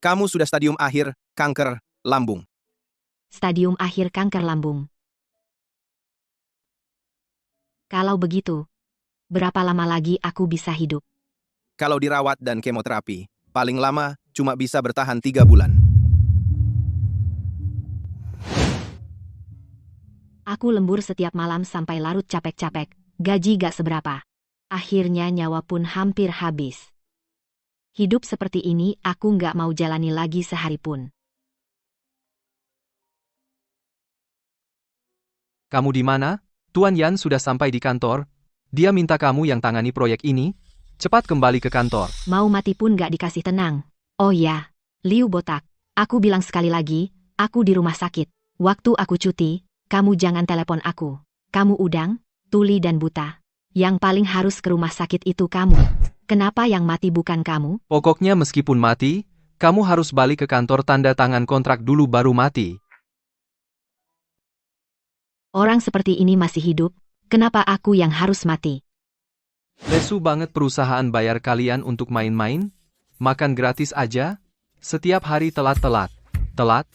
Kamu sudah stadium akhir kanker lambung. Stadium akhir kanker lambung. Kalau begitu, berapa lama lagi aku bisa hidup? Kalau dirawat dan kemoterapi, paling lama cuma bisa bertahan 3 bulan. Aku lembur setiap malam sampai larut capek-capek, gaji gak seberapa. Akhirnya nyawa pun hampir habis. Hidup seperti ini aku gak mau jalani lagi sehari pun. Kamu di mana? Tuan Yan sudah sampai di kantor. Dia minta kamu yang tangani proyek ini. Cepat kembali ke kantor. Mau mati pun gak dikasih tenang. Oh ya, Liu botak. Aku bilang sekali lagi, aku di rumah sakit. Waktu aku cuti, kamu jangan telepon aku. Kamu udang, tuli dan buta. Yang paling harus ke rumah sakit itu kamu. Kenapa yang mati bukan kamu? Pokoknya meskipun mati, kamu harus balik ke kantor tanda tangan kontrak dulu baru mati. Orang seperti ini masih hidup, kenapa aku yang harus mati? Lesu banget perusahaan bayar kalian untuk main-main? Makan gratis aja? Setiap hari telat-telat. Telat?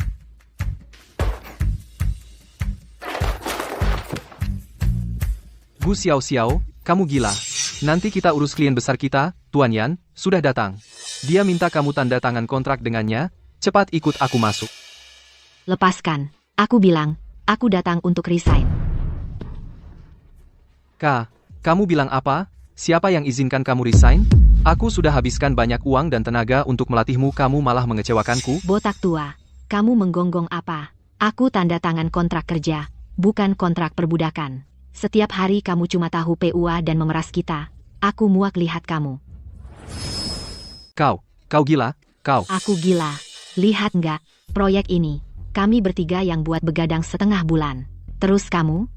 Gu Xiao-Xiao, kamu gila. Nanti kita urus klien besar kita, Tuan Yan, sudah datang. Dia minta kamu tanda tangan kontrak dengannya, cepat ikut aku masuk. Lepaskan. Aku bilang, aku datang untuk resign. Kamu bilang apa? Siapa yang izinkan kamu resign? Aku sudah habiskan banyak uang dan tenaga untuk melatihmu, kamu malah mengecewakanku. Botak tua, kamu menggonggong apa? Aku tanda tangan kontrak kerja, bukan kontrak perbudakan. Setiap hari kamu cuma tahu PUA dan memeras kita. Aku muak lihat kamu. Kau gila, kau. Aku gila. Lihat nggak, proyek ini. Kami bertiga yang buat begadang setengah bulan. Terus kamu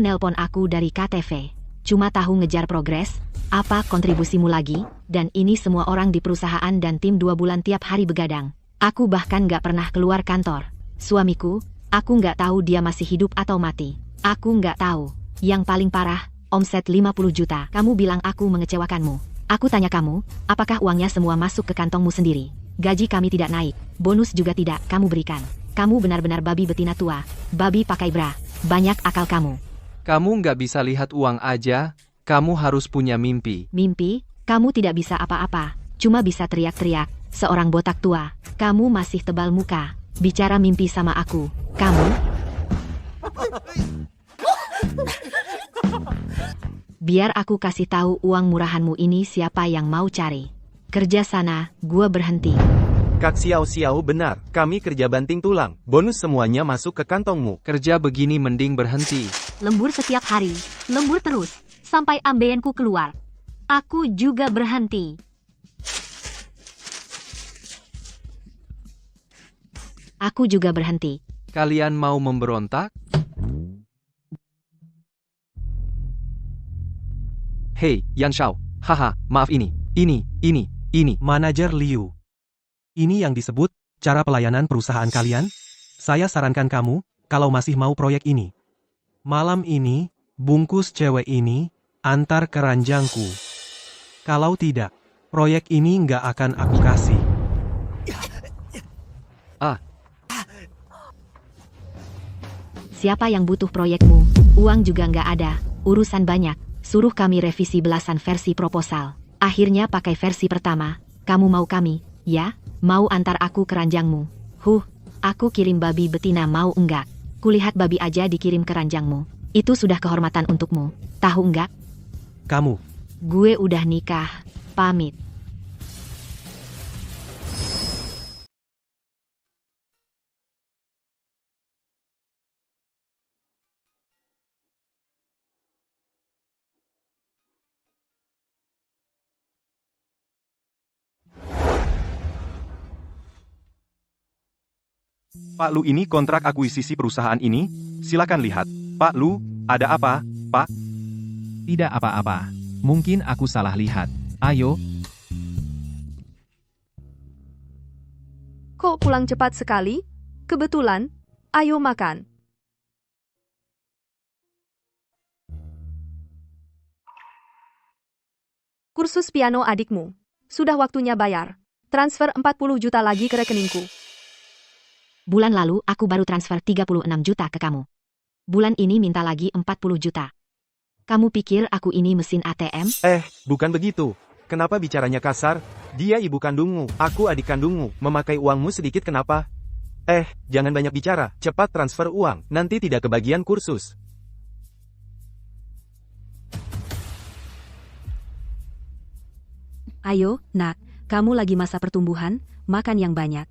nelpon aku dari KTV. Cuma tahu ngejar progres, apa kontribusimu lagi? Dan ini semua orang di perusahaan dan tim 2 bulan tiap hari begadang. Aku bahkan nggak pernah keluar kantor. Suamiku, aku nggak tahu dia masih hidup atau mati. Aku nggak tahu. Yang paling parah, omset 50 juta. Kamu bilang aku mengecewakanmu. Aku tanya kamu, apakah uangnya semua masuk ke kantongmu sendiri? Gaji kami tidak naik, bonus juga tidak kamu berikan. Kamu benar-benar babi betina tua, babi pakai bra. Banyak akal kamu. Kamu nggak bisa lihat uang aja, kamu harus punya mimpi. Mimpi? Kamu tidak bisa apa-apa, cuma bisa teriak-teriak. Seorang botak tua, kamu masih tebal muka. Bicara mimpi sama aku, kamu? Biar aku kasih tahu uang murahanmu ini siapa yang mau cari. Kerja sana, gua berhenti. Kak Xiao-Xiao benar, kami kerja banting tulang, bonus semuanya masuk ke kantongmu. Kerja begini mending berhenti. Lembur setiap hari, lembur terus, sampai ambeanku keluar. Aku juga berhenti. Aku juga berhenti. Kalian mau memberontak? Hei, Yan Shao. Haha, maaf ini. Manajer Liu. Ini yang disebut cara pelayanan perusahaan kalian? Saya sarankan kamu, kalau masih mau proyek ini. Malam ini, bungkus cewek ini, antar ke ranjangku. Kalau tidak, proyek ini nggak akan aku kasih. Siapa yang butuh proyekmu? Uang juga nggak ada, urusan banyak. Suruh kami revisi belasan versi proposal. Akhirnya pakai versi pertama. Kamu mau kami, ya? Mau antar aku ke ranjangmu? Aku kirim babi betina mau enggak? Kulihat babi aja dikirim ke ranjangmu. Itu sudah kehormatan untukmu. Tahu enggak? Kamu, Gue udah nikah. Pamit. Pak Lu, ini kontrak akuisisi perusahaan ini, silakan lihat. Pak Lu, ada apa, Pak? Tidak apa-apa. Mungkin aku salah lihat. Ayo. Kok pulang cepat sekali? Kebetulan, ayo makan. Kursus piano adikmu. Sudah waktunya bayar. transfer 40 juta lagi ke rekeningku. Bulan lalu aku baru transfer 36 juta ke kamu. Bulan ini minta lagi 40 juta. Kamu pikir aku ini mesin ATM? Bukan begitu. Kenapa bicaranya kasar? Dia ibu kandungmu, aku adik kandungmu, memakai uangmu sedikit kenapa? Jangan banyak bicara, cepat transfer uang, nanti tidak kebagian kursus. Ayo, nak, kamu lagi masa pertumbuhan, makan yang banyak.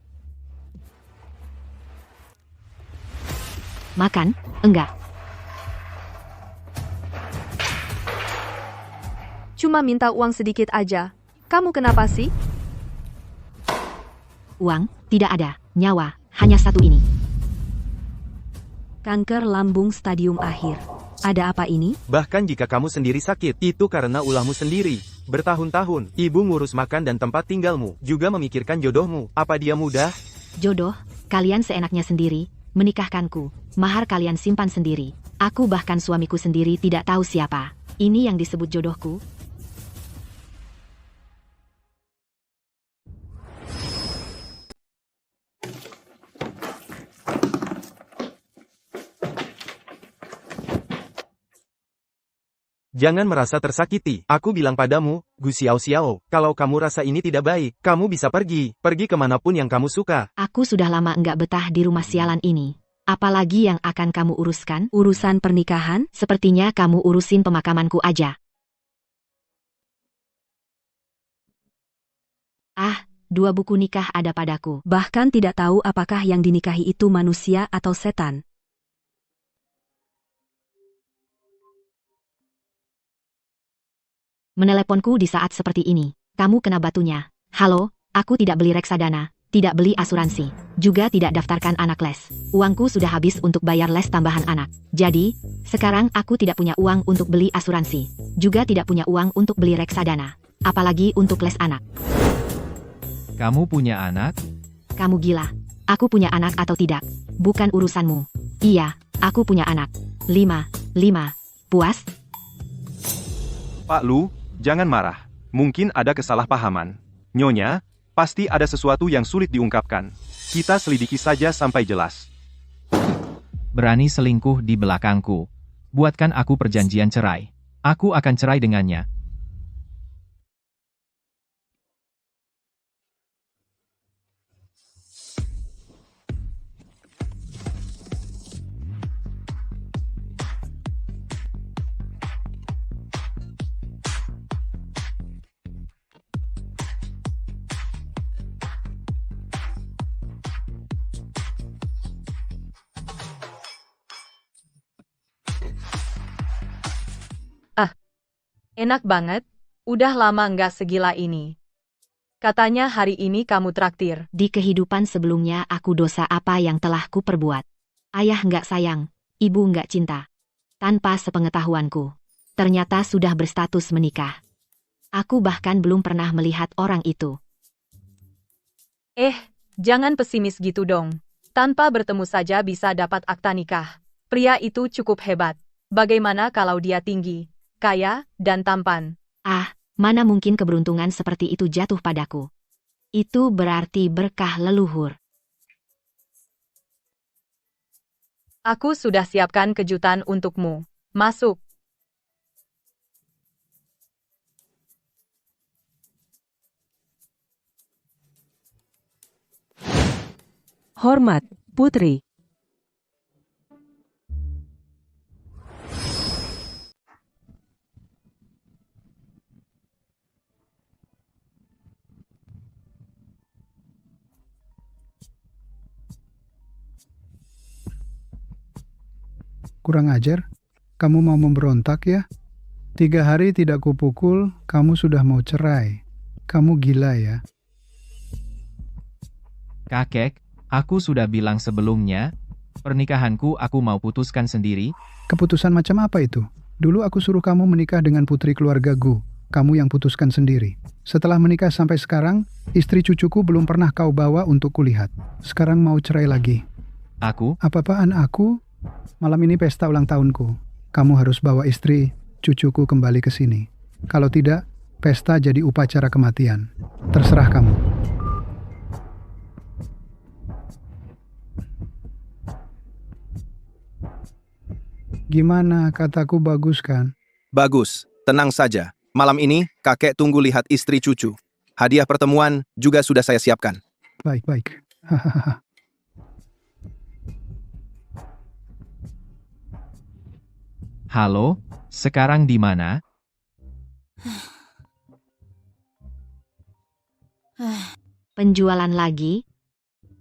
Makan? Enggak. Cuma minta uang sedikit aja. Kamu kenapa sih? Uang? Tidak ada. Nyawa? Hanya satu ini. Kanker lambung stadium akhir. Ada apa ini? Bahkan jika kamu sendiri sakit, itu karena ulahmu sendiri. Bertahun-tahun, ibu ngurus makan dan tempat tinggalmu, juga memikirkan jodohmu. Apa dia mudah? Jodoh? Kalian seenaknya sendiri, menikahkanku. Mahar kalian simpan sendiri. Aku bahkan suamiku sendiri tidak tahu siapa. Ini yang disebut jodohku? Jangan merasa tersakiti. Aku bilang padamu, Gu Xiao Xiao, kalau kamu rasa ini tidak baik, kamu bisa pergi. Pergi kemanapun yang kamu suka. Aku sudah lama enggak betah di rumah sialan ini. Apalagi yang akan kamu uruskan? Urusan pernikahan? Sepertinya kamu urusin pemakamanku aja. Dua buku nikah ada padaku. Bahkan tidak tahu apakah yang dinikahi itu manusia atau setan. Meneleponku di saat seperti ini. Kamu kena batunya. Halo, aku tidak beli reksadana, tidak beli asuransi, juga tidak daftarkan anak les. Uangku sudah habis untuk bayar les tambahan anak. Jadi, sekarang aku tidak punya uang untuk beli asuransi, juga tidak punya uang untuk beli reksadana, apalagi untuk les anak. Kamu punya anak? Kamu gila. Aku punya anak atau tidak, bukan urusanmu. Iya, aku punya anak. 5. Puas? Pak Lu, jangan marah. Mungkin ada kesalahpahaman. Nyonya, pasti ada sesuatu yang sulit diungkapkan. Kita selidiki saja sampai jelas. Berani selingkuh di belakangku. Buatkan aku perjanjian cerai. Aku akan cerai dengannya. Enak banget, udah lama nggak segila ini. Katanya hari ini kamu traktir. Di kehidupan sebelumnya aku dosa apa yang telah kuperbuat? Ayah nggak sayang, ibu nggak cinta. Tanpa sepengetahuanku, ternyata sudah berstatus menikah. Aku bahkan belum pernah melihat orang itu. Jangan pesimis gitu dong. Tanpa bertemu saja bisa dapat akta nikah. Pria itu cukup hebat. Bagaimana kalau dia tinggi, kaya, dan tampan? Mana mungkin keberuntungan seperti itu jatuh padaku. Itu berarti berkah leluhur. Aku sudah siapkan kejutan untukmu. Masuk. Hormat, Putri. Kurang ajar, kamu mau memberontak ya? 3 hari tidak kupukul, kamu sudah mau cerai. Kamu gila ya? Kakek, aku sudah bilang sebelumnya, pernikahanku aku mau putuskan sendiri. Keputusan macam apa itu? Dulu aku suruh kamu menikah dengan putri keluarga Gu. Kamu yang putuskan sendiri. Setelah menikah sampai sekarang, istri cucuku belum pernah kau bawa untuk kulihat. Sekarang mau cerai lagi. Aku? Apa-apaan aku? Malam ini pesta ulang tahunku. Kamu harus bawa istri, cucuku kembali ke sini. Kalau tidak, pesta jadi upacara kematian. Terserah kamu. Gimana, kataku bagus kan? Bagus, tenang saja. Malam ini, kakek tunggu lihat istri cucu. Hadiah pertemuan juga sudah saya siapkan. Baik-baik. Hahaha. Halo, sekarang di mana? Penjualan lagi?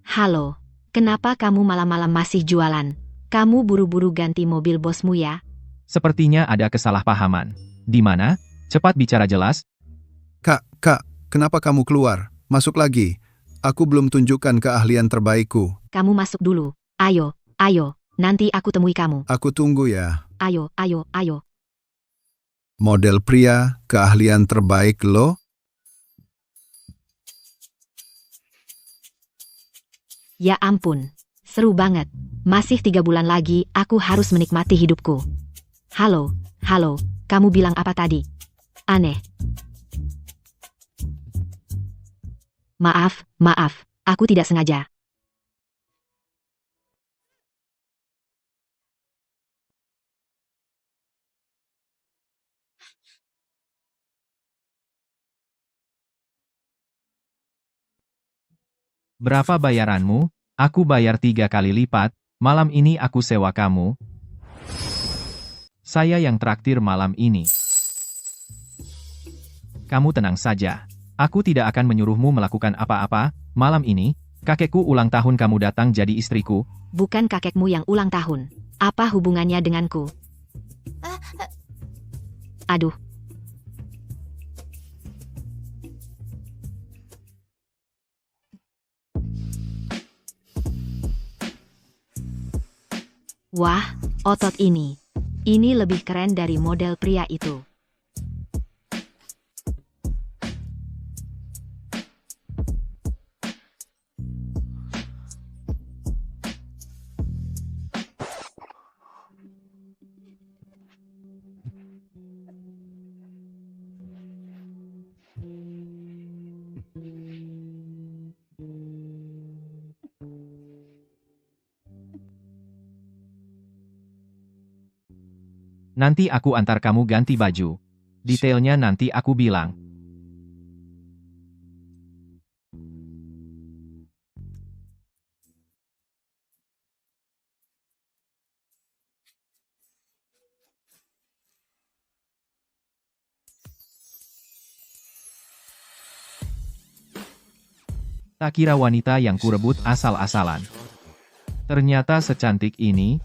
Halo, kenapa kamu malam-malam masih jualan? Kamu buru-buru ganti mobil bosmu ya? Sepertinya ada kesalahpahaman. Di mana? Cepat bicara jelas. Kak, kenapa kamu keluar? Masuk lagi. Aku belum tunjukkan keahlian terbaikku. Kamu masuk dulu. Ayo, nanti aku temui kamu. Aku tunggu ya. Ayo. Model pria, keahlian terbaik lo? Ya ampun, seru banget. Masih 3 bulan lagi, aku harus menikmati hidupku. Halo, kamu bilang apa tadi? Aneh. Maaf, aku tidak sengaja. Berapa bayaranmu? Aku bayar 3 kali lipat. Malam ini aku sewa kamu. Saya yang traktir malam ini. Kamu tenang saja. Aku tidak akan menyuruhmu melakukan apa-apa. Malam ini, kakekku ulang tahun, kamu datang jadi istriku. Bukan kakekmu yang ulang tahun. Apa hubungannya denganku? Aduh. Wah, otot ini. Ini lebih keren dari model pria itu. Nanti aku antar kamu ganti baju. Detailnya nanti aku bilang. Tak kira wanita yang kurebut asal-asalan. Ternyata secantik ini.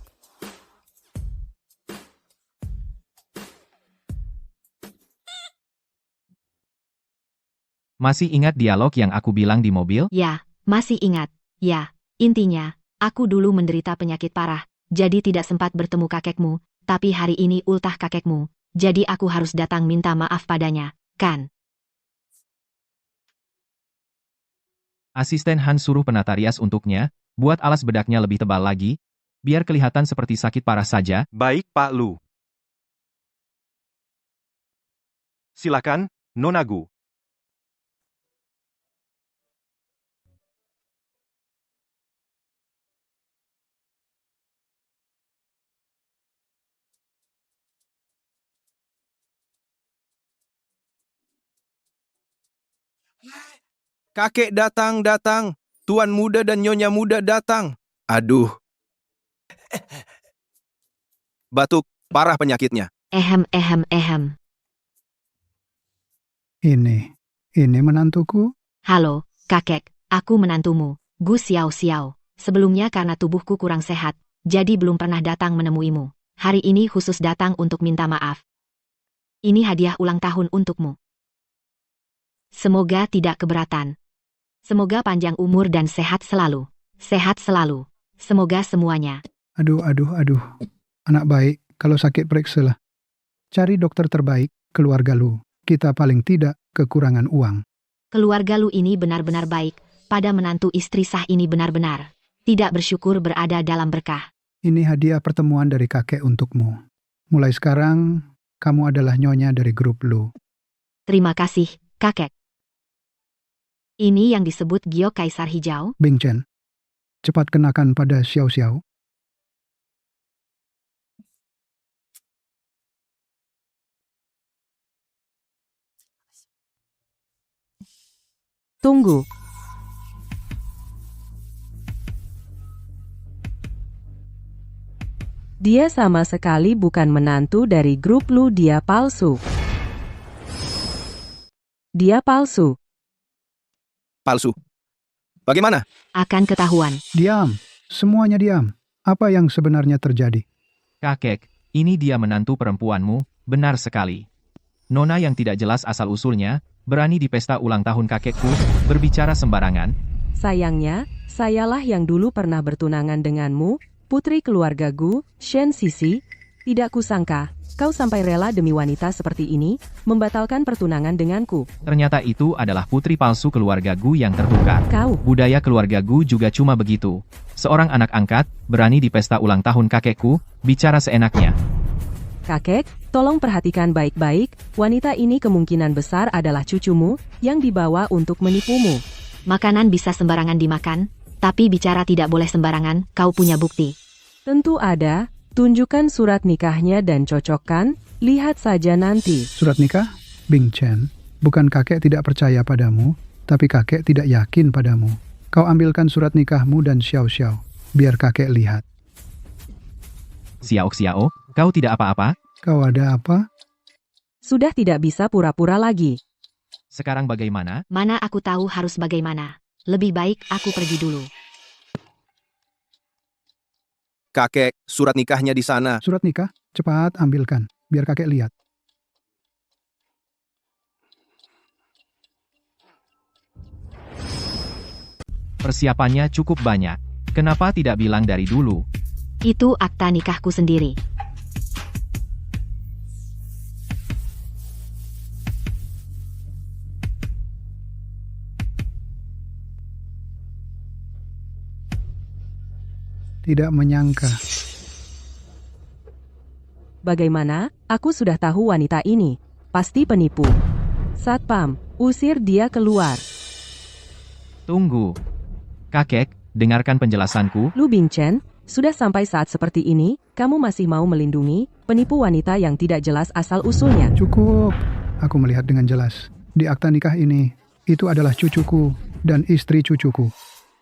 Masih ingat dialog yang aku bilang di mobil? Ya, masih ingat. Ya, intinya, aku dulu menderita penyakit parah, jadi tidak sempat bertemu kakekmu, tapi hari ini ultah kakekmu, jadi aku harus datang minta maaf padanya, kan? Asisten Han suruh penata rias untuknya, buat alas bedaknya lebih tebal lagi, biar kelihatan seperti sakit parah saja. Baik, Pak Lu. Silakan, Nona Gu. Kakek datang. Tuan muda dan nyonya muda datang. Aduh. Batuk, parah penyakitnya. Ehem. Ini menantuku? Halo, kakek, aku menantumu, Gu Xiao Xiao. Sebelumnya karena tubuhku kurang sehat, jadi belum pernah datang menemuimu. Hari ini khusus datang untuk minta maaf. Ini hadiah ulang tahun untukmu. Semoga tidak keberatan. Semoga panjang umur dan sehat selalu. Sehat selalu. Semoga semuanya. Aduh. Anak baik, kalau sakit periksalah. Cari dokter terbaik, keluarga lu. Kita paling tidak kekurangan uang. Keluarga lu ini benar-benar baik. Pada menantu istri sah ini benar-benar. Tidak bersyukur berada dalam berkah. Ini hadiah pertemuan dari kakek untukmu. Mulai sekarang, kamu adalah nyonya dari grup lu. Terima kasih, kakek. Ini yang disebut giok kaisar hijau? Bing Chen, cepat kenakan pada Xiao Xiao. Tunggu. Dia sama sekali bukan menantu dari grup Lu, dia palsu. Dia palsu. Palsu. Bagaimana? Akan ketahuan. Diam. Semuanya diam. Apa yang sebenarnya terjadi? Kakek, ini dia menantu perempuanmu, benar sekali. Nona yang tidak jelas asal-usulnya, berani di pesta ulang tahun kakekku, berbicara sembarangan. Sayangnya, sayalah yang dulu pernah bertunangan denganmu, putri keluarga Gu, Shen Sisi. Tidak kusangka, kau sampai rela demi wanita seperti ini, membatalkan pertunangan denganku. Ternyata itu adalah putri palsu keluarga Gu yang tertukar. Kau, Budaya keluarga Gu juga cuma begitu. Seorang anak angkat, berani di pesta ulang tahun kakekku, bicara seenaknya. kakek, tolong perhatikan baik-baik, wanita ini kemungkinan besar adalah cucumu, yang dibawa untuk menipumu. Makanan bisa sembarangan dimakan, tapi bicara tidak boleh sembarangan, kau punya bukti. Tentu ada, tunjukkan surat nikahnya dan cocokkan, lihat saja nanti. Surat nikah? Bing Chen, bukan kakek tidak percaya padamu, tapi kakek tidak yakin padamu. Kau ambilkan surat nikahmu dan Xiao, biar kakek lihat. Xiao, kau tidak apa-apa? Kau ada apa? Sudah tidak bisa pura-pura lagi. Sekarang bagaimana? Mana aku tahu harus bagaimana. Lebih baik aku pergi dulu. Kakek, surat nikahnya di sana. Surat nikah? Cepat ambilkan, biar kakek lihat. Persiapannya cukup banyak. Kenapa tidak bilang dari dulu? Itu akta nikahku sendiri. Tidak menyangka. Bagaimana? Aku sudah tahu wanita ini. Pasti penipu. Satpam, usir dia keluar. Tunggu. Kakek, dengarkan penjelasanku. Lu Bingchen, sudah sampai saat seperti ini, kamu masih mau melindungi penipu wanita yang tidak jelas asal-usulnya. Cukup. Aku melihat dengan jelas. Di akta nikah ini, itu adalah cucuku dan istri cucuku.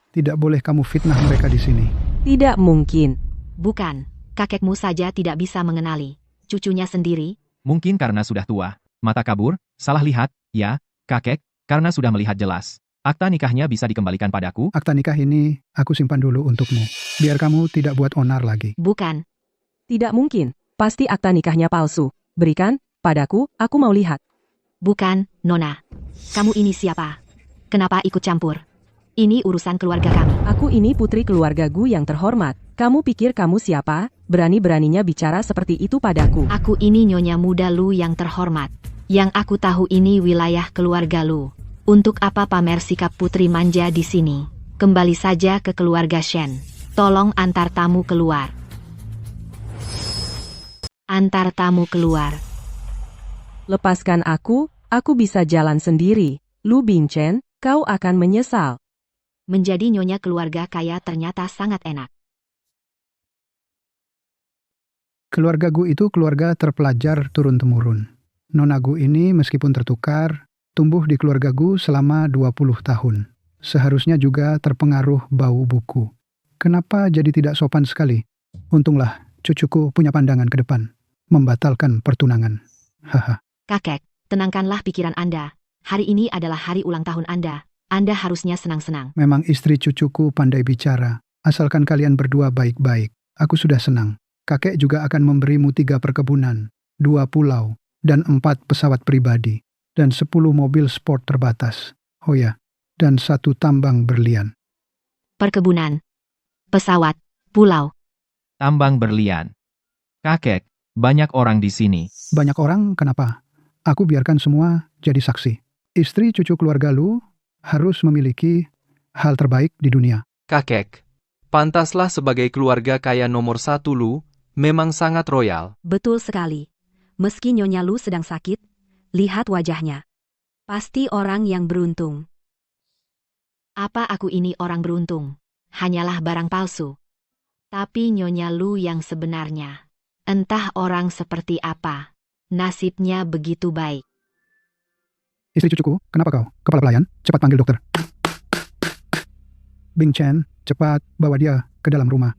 Tidak boleh kamu fitnah mereka di sini. Tidak mungkin. Bukan, kakekmu saja tidak bisa mengenali cucunya sendiri. Mungkin karena sudah tua. Mata kabur, salah lihat, ya, kakek, karena sudah melihat jelas. Akta nikahnya bisa dikembalikan padaku? Akta nikah ini aku simpan dulu untukmu. Biar kamu tidak buat onar lagi. Bukan. Tidak mungkin. Pasti akta nikahnya palsu. Berikan, padaku, aku mau lihat. Bukan, Nona. Kamu ini siapa? Kenapa ikut campur? Ini urusan keluarga kami. Aku ini putri keluarga Gu yang terhormat. Kamu pikir kamu siapa? Berani-beraninya bicara seperti itu padaku. Aku ini nyonya muda Lu yang terhormat. Yang aku tahu ini wilayah keluarga Lu. Untuk apa pamer sikap putri manja di sini? Kembali saja ke keluarga Shen. Tolong antar tamu keluar. Antar tamu keluar. Lepaskan aku bisa jalan sendiri. Lu Bingchen, kau akan menyesal. Menjadi nyonya keluarga kaya ternyata sangat enak. Keluarga Gu itu keluarga terpelajar turun-temurun. Nona Gu ini meskipun tertukar, tumbuh di keluarga Gu selama 20 tahun. Seharusnya juga terpengaruh bau buku. Kenapa jadi tidak sopan sekali? Untunglah cucuku punya pandangan ke depan. Membatalkan pertunangan. Haha. Kakek, tenangkanlah pikiran Anda. Hari ini adalah hari ulang tahun Anda. Anda harusnya senang-senang. Memang istri cucuku pandai bicara. Asalkan kalian berdua baik-baik. Aku sudah senang. Kakek juga akan memberimu 3 perkebunan, 2 pulau, dan 4 pesawat pribadi. Dan 10 mobil sport terbatas. Oh ya, dan 1 tambang berlian. Perkebunan, pesawat, pulau. Tambang berlian. Kakek, banyak orang di sini. Banyak orang, kenapa? Aku biarkan semua jadi saksi. Istri cucu keluarga Lu harus memiliki hal terbaik di dunia. Kakek, pantaslah sebagai keluarga kaya nomor 1 Lu, memang sangat royal. Betul sekali. Meski Nyonya Lu sedang sakit, lihat wajahnya. Pasti orang yang beruntung. Apa aku ini orang beruntung? Hanyalah barang palsu. Tapi Nyonya Lu yang sebenarnya. Entah orang seperti apa. Nasibnya begitu baik. Istri cucuku, kenapa kau? Kepala pelayan, cepat panggil dokter. Bing Chen, cepat bawa dia ke dalam rumah.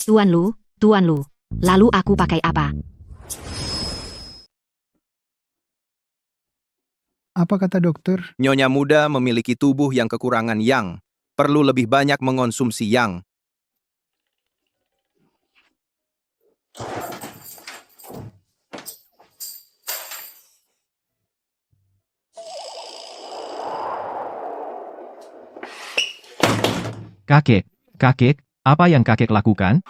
Tuan Lu, lalu aku pakai apa? Apa kata dokter? Nyonya muda memiliki tubuh yang kekurangan yang. Perlu lebih banyak mengonsumsi yang. Kakek, apa yang kakek lakukan?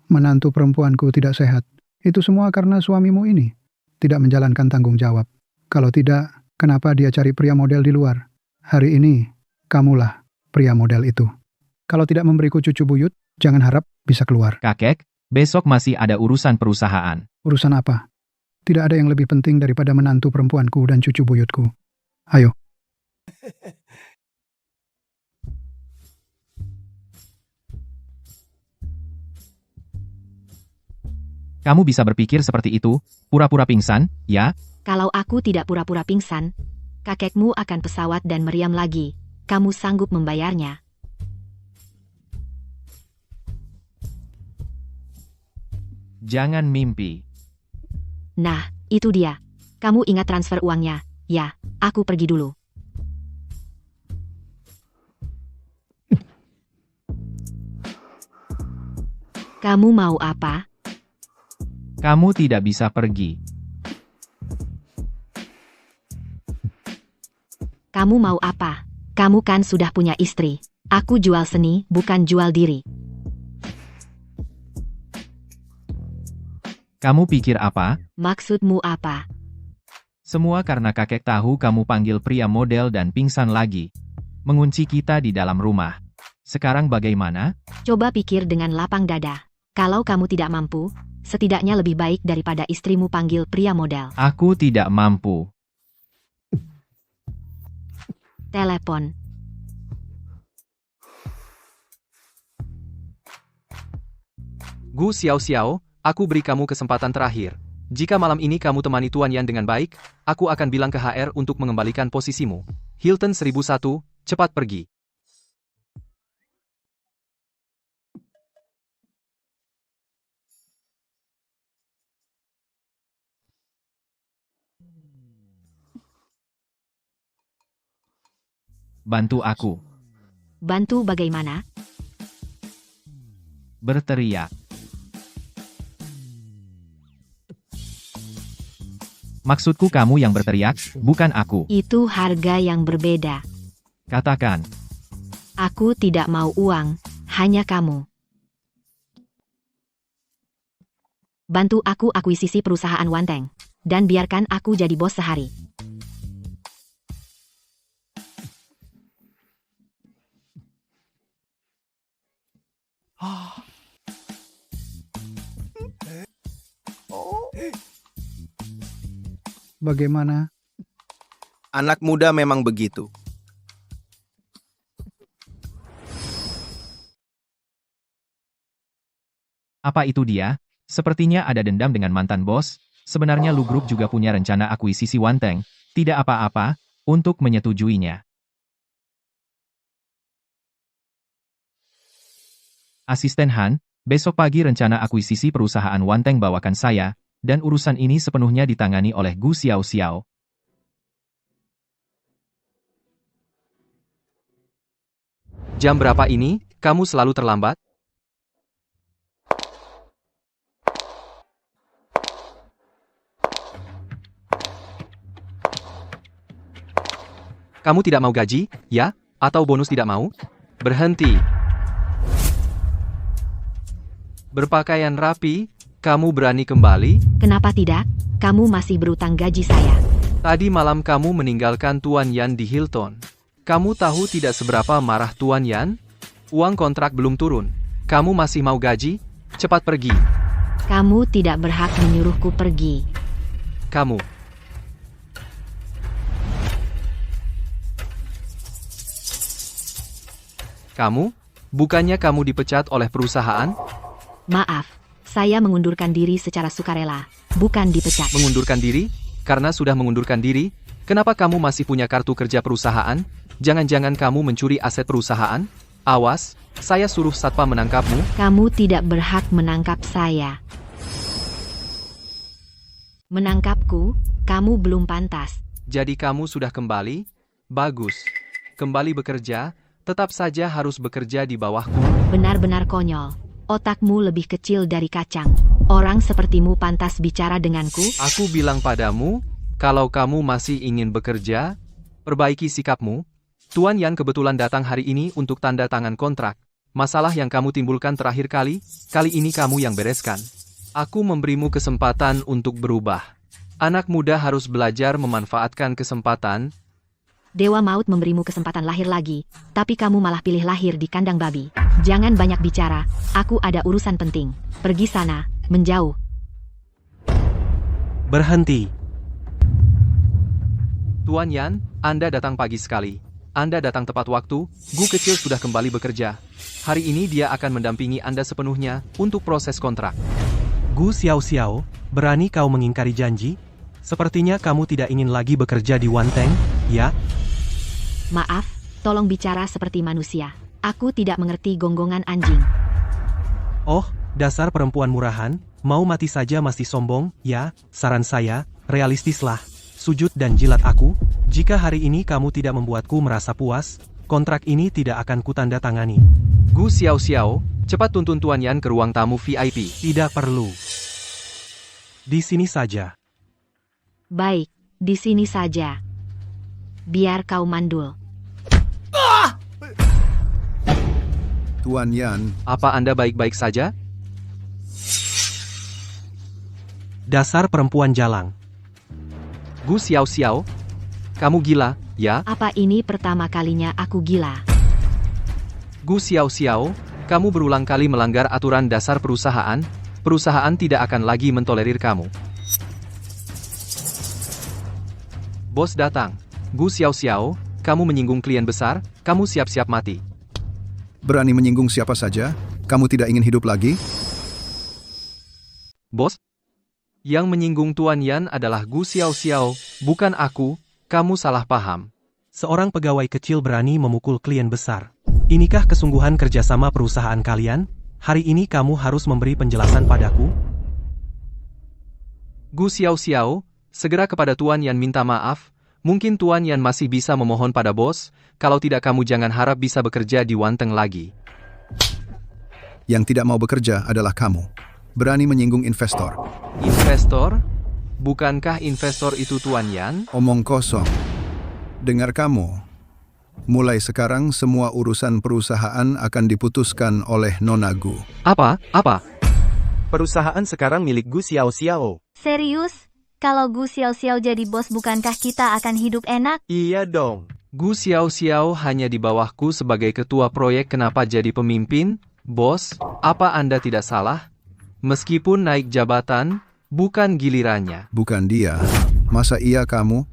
Menantu perempuanku tidak sehat. Itu semua karena suamimu ini tidak menjalankan tanggung jawab. Kalau tidak, kenapa dia cari pria model di luar? Hari ini, kamulah pria model itu. Kalau tidak memberiku cucu buyut, jangan harap bisa keluar. Kakek, besok masih ada urusan perusahaan. Urusan apa? Tidak ada yang lebih penting daripada menantu perempuanku dan cucu buyutku. Ayo. Kamu bisa berpikir seperti itu, pura-pura pingsan, ya? Kalau aku tidak pura-pura pingsan, kakekmu akan pesawat dan meriam lagi. Kamu sanggup membayarnya. Jangan mimpi. Nah, itu dia. Kamu ingat transfer uangnya? Ya, aku pergi dulu. Kamu mau apa? Kamu tidak bisa pergi. Kamu mau apa? Kamu kan sudah punya istri. Aku jual seni, bukan jual diri. Kamu pikir apa? Maksudmu apa? Semua karena kakek tahu kamu panggil pria model dan pingsan lagi. Mengunci kita di dalam rumah. Sekarang bagaimana? Coba pikir dengan lapang dada. Kalau kamu tidak mampu, setidaknya lebih baik daripada istrimu panggil pria model. Aku tidak mampu. Telepon. Gu Xiao, aku beri kamu kesempatan terakhir. Jika malam ini kamu temani Tuan Yan dengan baik, aku akan bilang ke HR untuk mengembalikan posisimu. Hilton 1001, cepat pergi. Bantu aku. Bantu bagaimana? Berteriak. Maksudku kamu yang berteriak, bukan aku. Itu harga yang berbeda. Katakan. Aku tidak mau uang, hanya kamu. Bantu aku akuisisi perusahaan Wanteng. Dan biarkan aku jadi bos sehari. Bagaimana? Anak muda memang begitu. Apa itu dia? Sepertinya ada dendam dengan mantan bos. Sebenarnya Lu Group juga punya rencana akuisisi Wanteng. Tidak apa-apa, untuk menyetujuinya. Asisten Han, besok pagi rencana akuisisi perusahaan Wanteng bawakan saya, dan urusan ini sepenuhnya ditangani oleh Gu Xiao. Jam berapa ini? Kamu selalu terlambat? Kamu tidak mau gaji, ya? Atau bonus tidak mau? Berhenti. Berpakaian rapi, kamu berani kembali? Kenapa tidak? Kamu masih berutang gaji saya. Tadi malam kamu meninggalkan Tuan Yan di Hilton. Kamu tahu tidak seberapa marah Tuan Yan? Uang kontrak belum turun. Kamu masih mau gaji? Cepat pergi. Kamu tidak berhak menyuruhku pergi. Kamu. Kamu? Bukannya kamu dipecat oleh perusahaan? Maaf, saya mengundurkan diri secara sukarela, bukan dipecat. Mengundurkan diri? Karena sudah mengundurkan diri, kenapa kamu masih punya kartu kerja perusahaan? Jangan-jangan kamu mencuri aset perusahaan? Awas, saya suruh satpam menangkapmu. Kamu tidak berhak menangkap saya. Menangkapku, kamu belum pantas. Jadi kamu sudah kembali? Bagus. Kembali bekerja, tetap saja harus bekerja di bawahku. Benar-benar konyol. Otakmu lebih kecil dari kacang. Orang sepertimu pantas bicara denganku? Aku bilang padamu, kalau kamu masih ingin bekerja, perbaiki sikapmu. Tuan Yan kebetulan datang hari ini untuk tanda tangan kontrak. Masalah yang kamu timbulkan terakhir kali ini kamu yang bereskan. Aku memberimu kesempatan untuk berubah. Anak muda harus belajar memanfaatkan kesempatan. Dewa Maut memberimu kesempatan lahir lagi, tapi kamu malah pilih lahir di kandang babi. Jangan banyak bicara, aku ada urusan penting. Pergi sana, menjauh. Berhenti. Tuan Yan, Anda datang pagi sekali. Anda datang tepat waktu, Gu kecil sudah kembali bekerja. Hari ini dia akan mendampingi Anda sepenuhnya untuk proses kontrak. Gu Xiao Xiao, berani kau mengingkari janji? Sepertinya kamu tidak ingin lagi bekerja di Wanteng, ya? Maaf, tolong bicara seperti manusia. Aku tidak mengerti gonggongan anjing. Oh, dasar perempuan murahan, mau mati saja masih sombong, ya? Saran saya, realistislah. Sujud dan jilat aku. Jika hari ini kamu tidak membuatku merasa puas, kontrak ini tidak akan kutanda tangani. Gu Xiao Xiao, cepat tuntun Tuan Yan ke ruang tamu VIP. Tidak perlu. Di sini saja. Baik, di sini saja. Biar kau mandul. Tuan Yan, Apa Anda baik-baik saja? Dasar perempuan jalang. Gu Xiao Xiao, kamu gila, ya? Apa ini pertama kalinya aku gila? Gu Xiao Xiao, kamu berulang kali melanggar aturan dasar perusahaan. Perusahaan tidak akan lagi mentolerir kamu. Bos datang. Gu Xiao Xiao, kamu menyinggung klien besar, kamu siap-siap mati. berani menyinggung siapa saja? Kamu tidak ingin hidup lagi? Bos? Yang menyinggung Tuan Yan adalah Gu Xiao Xiao, bukan aku, kamu salah paham. Seorang pegawai kecil berani memukul klien besar. Inikah kesungguhan kerjasama perusahaan kalian? Hari ini kamu harus memberi penjelasan padaku. Gu Xiao Xiao, segera kepada Tuan Yan minta maaf. Mungkin Tuan Yan masih bisa memohon pada bos, kalau tidak kamu jangan harap bisa bekerja di Wanteng lagi. Yang tidak mau bekerja adalah kamu. Berani menyinggung investor. Investor? Bukankah investor itu Tuan Yan? Omong kosong. Dengar kamu. Mulai sekarang semua urusan perusahaan akan diputuskan oleh Nona Gu. Apa? Perusahaan sekarang milik Gu Xiao Xiao. Serius? Kalau Gu Xiao Xiao jadi bos bukankah kita akan hidup enak? Iya dong. Gu Xiao Xiao hanya di bawahku sebagai ketua proyek, kenapa jadi pemimpin? Bos, apa Anda tidak salah? Meskipun naik jabatan, bukan gilirannya. Bukan dia. Masa iya kamu?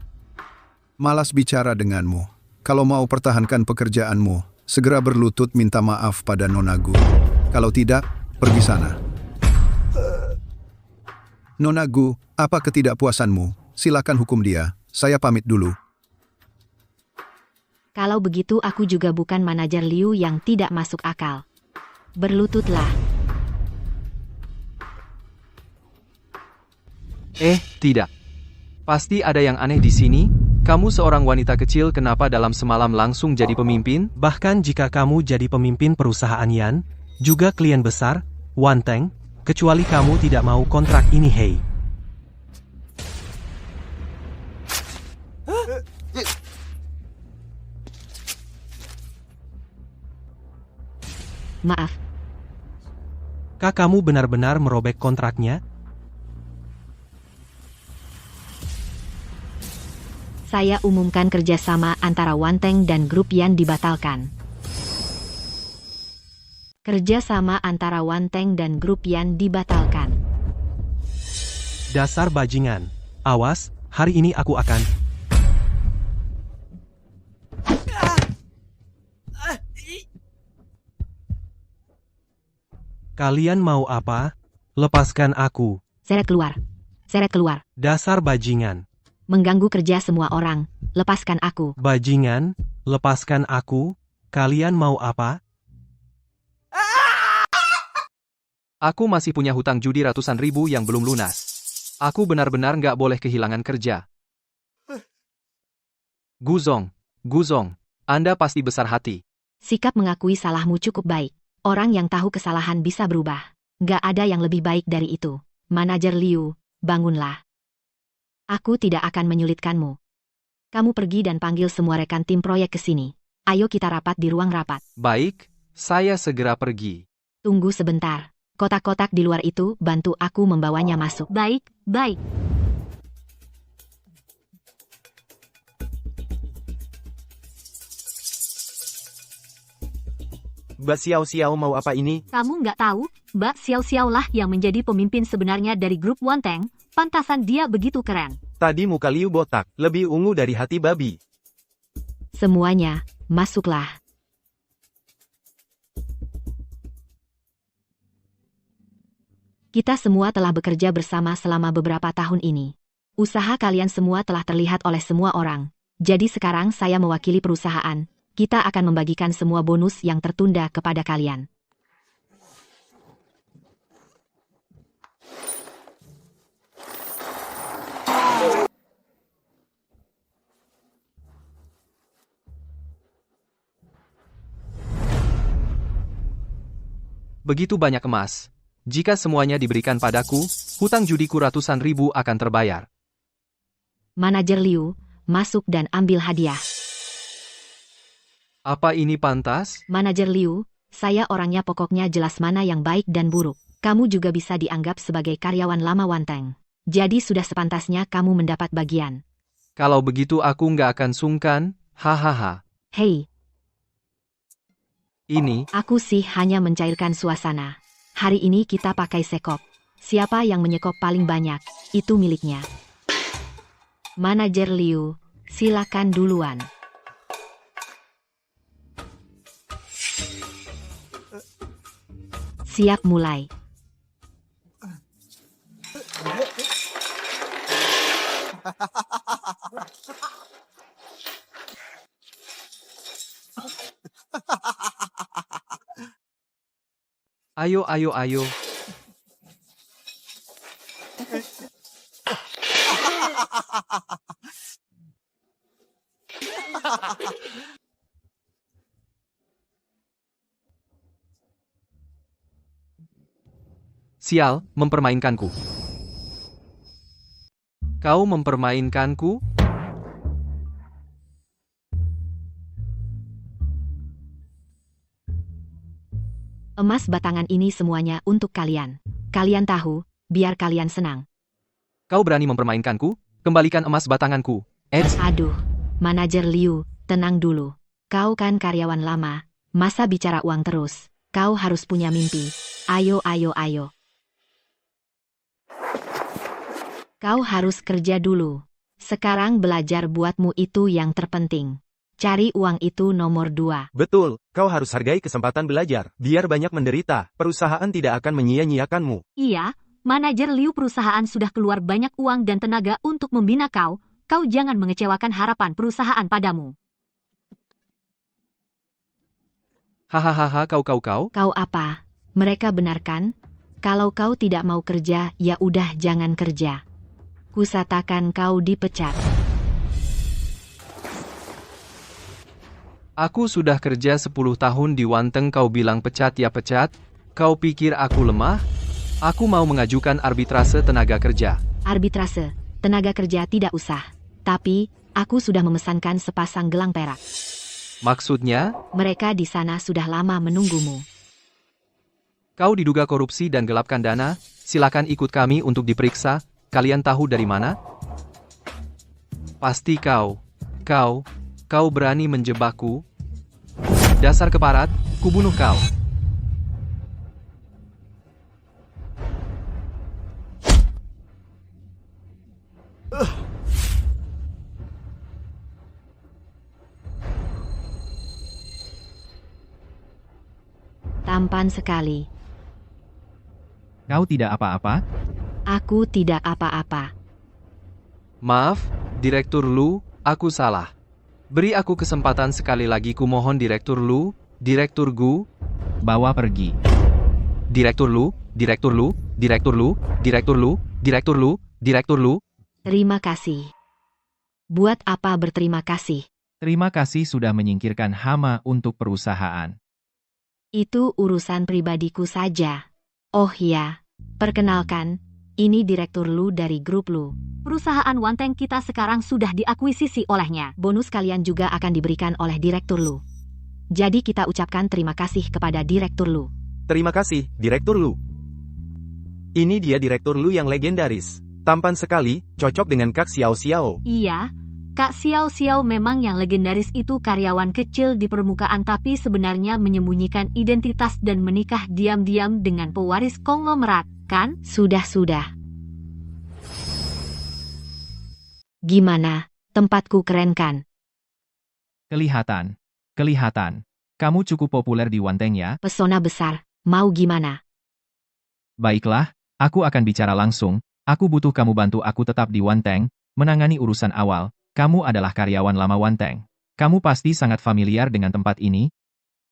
Malas bicara denganmu. Kalau mau pertahankan pekerjaanmu, segera berlutut minta maaf pada Nona Gu. Kalau tidak, pergi sana. Nona Gu, apa ketidakpuasanmu? Silakan hukum dia. Saya pamit dulu. Kalau begitu aku juga bukan manajer Liu yang tidak masuk akal. Berlututlah. Tidak. Pasti ada yang aneh di sini. Kamu seorang wanita kecil, kenapa dalam semalam langsung jadi pemimpin? Bahkan jika kamu jadi pemimpin perusahaan Yan, juga klien besar, Wanteng, kecuali kamu tidak mau kontrak ini, hei. Maaf, Kah kamu benar-benar merobek kontraknya? saya umumkan kerjasama antara Wanteng dan grup Yan dibatalkan. Kerjasama antara Wanteng dan grup Yan dibatalkan. Dasar bajingan. Awas, hari ini aku akan... Kalian mau apa? Lepaskan aku. Seret keluar. Seret keluar. Dasar bajingan. Mengganggu kerja semua orang. Lepaskan aku. Bajingan, lepaskan aku. Kalian mau apa? Aku masih punya hutang judi ratusan ribu yang belum lunas. Aku benar-benar nggak boleh kehilangan kerja. Guzong, Anda pasti besar hati. Sikap mengakui salahmu cukup baik. Orang yang tahu kesalahan bisa berubah. Nggak ada yang lebih baik dari itu. Manajer Liu, bangunlah. Aku tidak akan menyulitkanmu. Kamu pergi dan panggil semua rekan tim proyek ke sini. Ayo kita rapat di ruang rapat. Baik, saya segera pergi. Tunggu sebentar. Kotak-kotak di luar itu, bantu aku membawanya masuk. Baik, baik. Mbak Xiao Xiao mau apa ini? Kamu nggak tahu, Mbak Xiao Xiao lah yang menjadi pemimpin sebenarnya dari grup Wanteng. Pantasan dia begitu keren. Tadi muka Liu botak, lebih ungu dari hati babi. Semuanya, masuklah. Kita semua telah bekerja bersama selama beberapa tahun ini. Usaha kalian semua telah terlihat oleh semua orang. Jadi sekarang saya mewakili perusahaan. Kita akan membagikan semua bonus yang tertunda kepada kalian. Begitu banyak emas. Jika semuanya diberikan padaku, hutang judiku ratusan ribu akan terbayar. Manajer Liu, masuk dan ambil hadiah. Apa ini pantas? Manajer Liu, saya orangnya pokoknya jelas mana yang baik dan buruk. Kamu juga bisa dianggap sebagai karyawan lama Wanteng. Jadi sudah sepantasnya kamu mendapat bagian. Kalau begitu aku nggak akan sungkan, hahaha. Hei, Ini, aku sih hanya mencairkan suasana. Hari ini kita pakai sekop. Siapa yang menyekop paling banyak, itu miliknya. Manajer Liu, silakan duluan. Siap mulai. ayo. Sial, mempermainkanku. Kau mempermainkanku? Emas batangan ini semuanya untuk kalian. Kalian tahu, biar kalian senang. Kau berani mempermainkanku? Kembalikan emas batanganku. Aduh, Manajer Liu, tenang dulu. Kau kan karyawan lama, masa bicara uang terus? Kau harus punya mimpi. Ayo. Kau harus kerja dulu. Sekarang belajar buatmu itu yang terpenting. Cari uang itu nomor 2. Betul, kau harus hargai kesempatan belajar. Biar banyak menderita, perusahaan tidak akan menyia-nyiakanmu. Iya, Manajer Liu perusahaan sudah keluar banyak uang dan tenaga untuk membina kau. Kau jangan mengecewakan harapan perusahaan padamu. Hahaha, kau. Kau apa? Mereka benarkan? Kalau kau tidak mau kerja, ya udah jangan kerja. Kusatakan kau dipecat. Aku sudah kerja 10 tahun di Wanteng, kau bilang pecat ya pecat? Kau pikir aku lemah? Aku mau mengajukan arbitrase tenaga kerja. Arbitrase, tenaga kerja tidak usah. Tapi, aku sudah memesankan sepasang gelang perak. Maksudnya? Mereka di sana sudah lama menunggumu. Kau diduga korupsi dan gelapkan dana? Silakan ikut kami untuk diperiksa. Kalian tahu dari mana? Pasti kau berani menjebakku? Dasar keparat, kubunuh kau. Tampan sekali. Kau tidak apa-apa? Aku tidak apa-apa. Maaf, Direktur Lu, aku salah. Beri aku kesempatan sekali lagi kumohon Direktur Lu, Direktur Gu. Bawa pergi. Direktur Lu, Direktur Lu, Direktur Lu, Direktur Lu, Direktur Lu, Direktur Lu. Terima kasih. Buat apa berterima kasih? Terima kasih sudah menyingkirkan hama untuk perusahaan. Itu urusan pribadiku saja. Oh ya, perkenalkan, ini Direktur Lu dari grup Lu. Perusahaan Wanteng kita sekarang sudah diakuisisi olehnya. Bonus kalian juga akan diberikan oleh Direktur Lu. Jadi kita ucapkan terima kasih kepada Direktur Lu. Terima kasih, Direktur Lu. Ini dia Direktur Lu yang legendaris. Tampan sekali, cocok dengan Kak Xiao Xiao. Iya, Kak Xiao Xiao memang yang legendaris itu karyawan kecil di permukaan tapi sebenarnya menyembunyikan identitas dan menikah diam-diam dengan pewaris konglomerat, kan? Sudah. Gimana, tempatku keren kan? Kelihatan. Kamu cukup populer di Wanteng ya? Pesona besar, mau gimana? Baiklah, aku akan bicara langsung. Aku butuh kamu bantu aku tetap di Wanteng, menangani urusan awal. Kamu adalah karyawan lama Wanteng. Kamu pasti sangat familiar dengan tempat ini?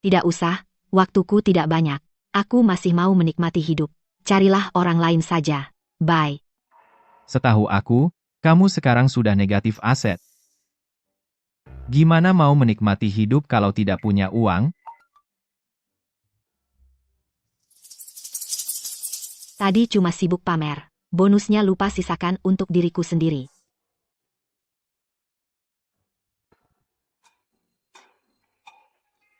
Tidak usah, waktuku tidak banyak. Aku masih mau menikmati hidup. Carilah orang lain saja. Bye. Setahu aku, kamu sekarang sudah negatif aset. Gimana mau menikmati hidup kalau tidak punya uang? Tadi cuma sibuk pamer. Bonusnya lupa sisakan untuk diriku sendiri.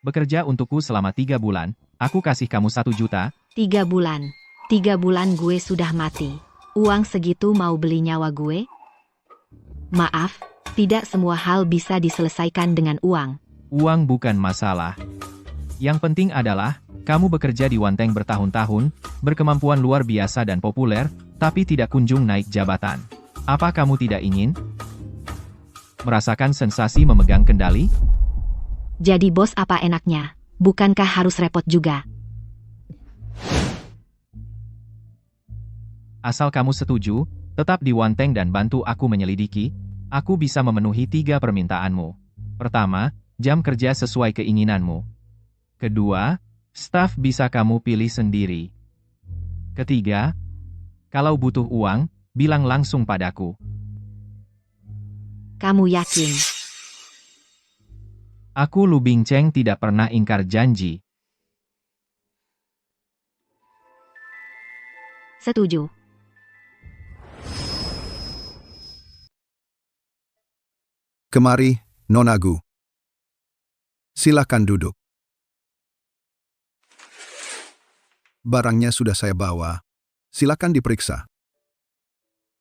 Bekerja untukku selama 3 bulan, aku kasih kamu 1 juta. 3 bulan. 3 bulan gue sudah mati. Uang segitu mau beli nyawa gue? Maaf, tidak semua hal bisa diselesaikan dengan uang. Uang bukan masalah. Yang penting adalah, kamu bekerja di Wanteng bertahun-tahun, berkemampuan luar biasa dan populer, tapi tidak kunjung naik jabatan. Apa kamu tidak ingin merasakan sensasi memegang kendali? Jadi bos apa enaknya? Bukankah harus repot juga? Asal kamu setuju, tetap di Wanteng dan bantu aku menyelidiki, aku bisa memenuhi 3 permintaanmu. Pertama, jam kerja sesuai keinginanmu. Kedua, staf bisa kamu pilih sendiri. Ketiga, kalau butuh uang, bilang langsung padaku. Kamu yakin? Aku Lu Bingcheng tidak pernah ingkar janji. Setuju. Kemari, Nona Gu. Silakan duduk. Barangnya sudah saya bawa. Silakan diperiksa.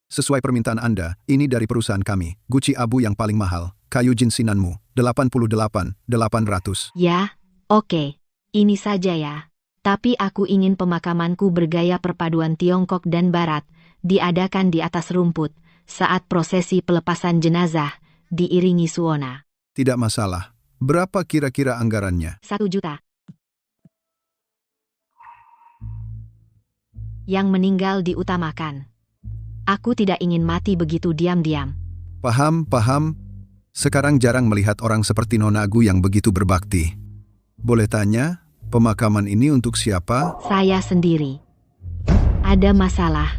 Sesuai permintaan Anda, ini dari perusahaan kami, guci abu yang paling mahal, kayu jinsinanmu, 88.800. Ya, oke. Ini saja ya. Tapi aku ingin pemakamanku bergaya perpaduan Tiongkok dan Barat, diadakan di atas rumput, saat prosesi pelepasan jenazah, diiringi suona. Tidak masalah. Berapa kira-kira anggarannya? 1 juta. Yang meninggal diutamakan. Aku tidak ingin mati begitu diam-diam. Paham. Sekarang jarang melihat orang seperti Nona Gu yang begitu berbakti. Boleh tanya, pemakaman ini untuk siapa? Saya sendiri. Ada masalah.